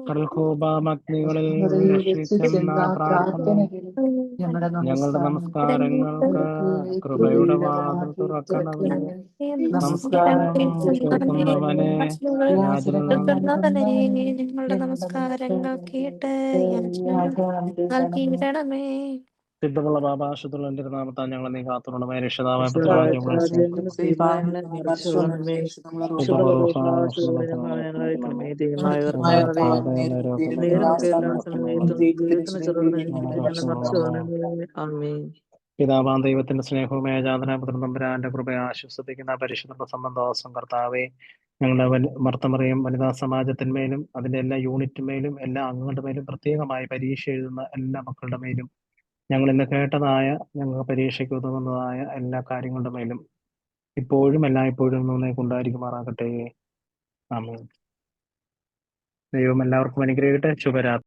കടൽഹോപാഗ്നികളിൽ രക്ഷിക്കുന്ന പ്രാർത്ഥന. ഞങ്ങളുടെ നമസ്കാരങ്ങൾക്ക് കൃപയുടെ വാതിൽ തുറക്കണമേ. നമസ്കാരം കേൾക്കുന്നവനെ, യാചന ഞങ്ങളുടെ നമസ്കാരങ്ങൾ കേട്ട് നൽകിയിടണമേ. സിദ്ധമുള്ള ബാബാശുദ്ധുള്ള എന്റെ നാമത്താൽ ഞങ്ങളെ നീ കാത്തുകൊള്ളണമേ. രക്ഷിതാവായ പിതാവായ പിതാവാം ദൈവത്തിന്റെ സ്നേഹവും ഏജാതനാപുത്രൻ തമ്പുരാന്റെ കൃപയെ ആശ്വസിപ്പിക്കുന്ന പരിശുദ്ധ സംബന്ധവാസം കർത്താവെ, ഞങ്ങളുടെ മർത്തമറിയും വനിതാ സമാജത്തിന്മേലും അതിന്റെ എല്ലാ യൂണിറ്റിന്മേലും എല്ലാ അംഗങ്ങളുടെ മേലും പ്രത്യേകമായി പരീക്ഷ എഴുതുന്ന എല്ലാ മക്കളുടെ മേലും ഞങ്ങൾ ഇന്ന് കേട്ടതായ ഞങ്ങൾക്ക് പരീക്ഷയ്ക്ക് ഉതകുന്നതായ എല്ലാ കാര്യങ്ങളുടെ മേലും ഇപ്പോഴും എല്ലായ്പ്പോഴും കൊണ്ടായിരിക്കുമാറാകട്ടെ. ആമേൻ. ദൈവം എല്ലാവർക്കും അനുഗ്രഹിക്കട്ടെ. ശുഭരാത്രി.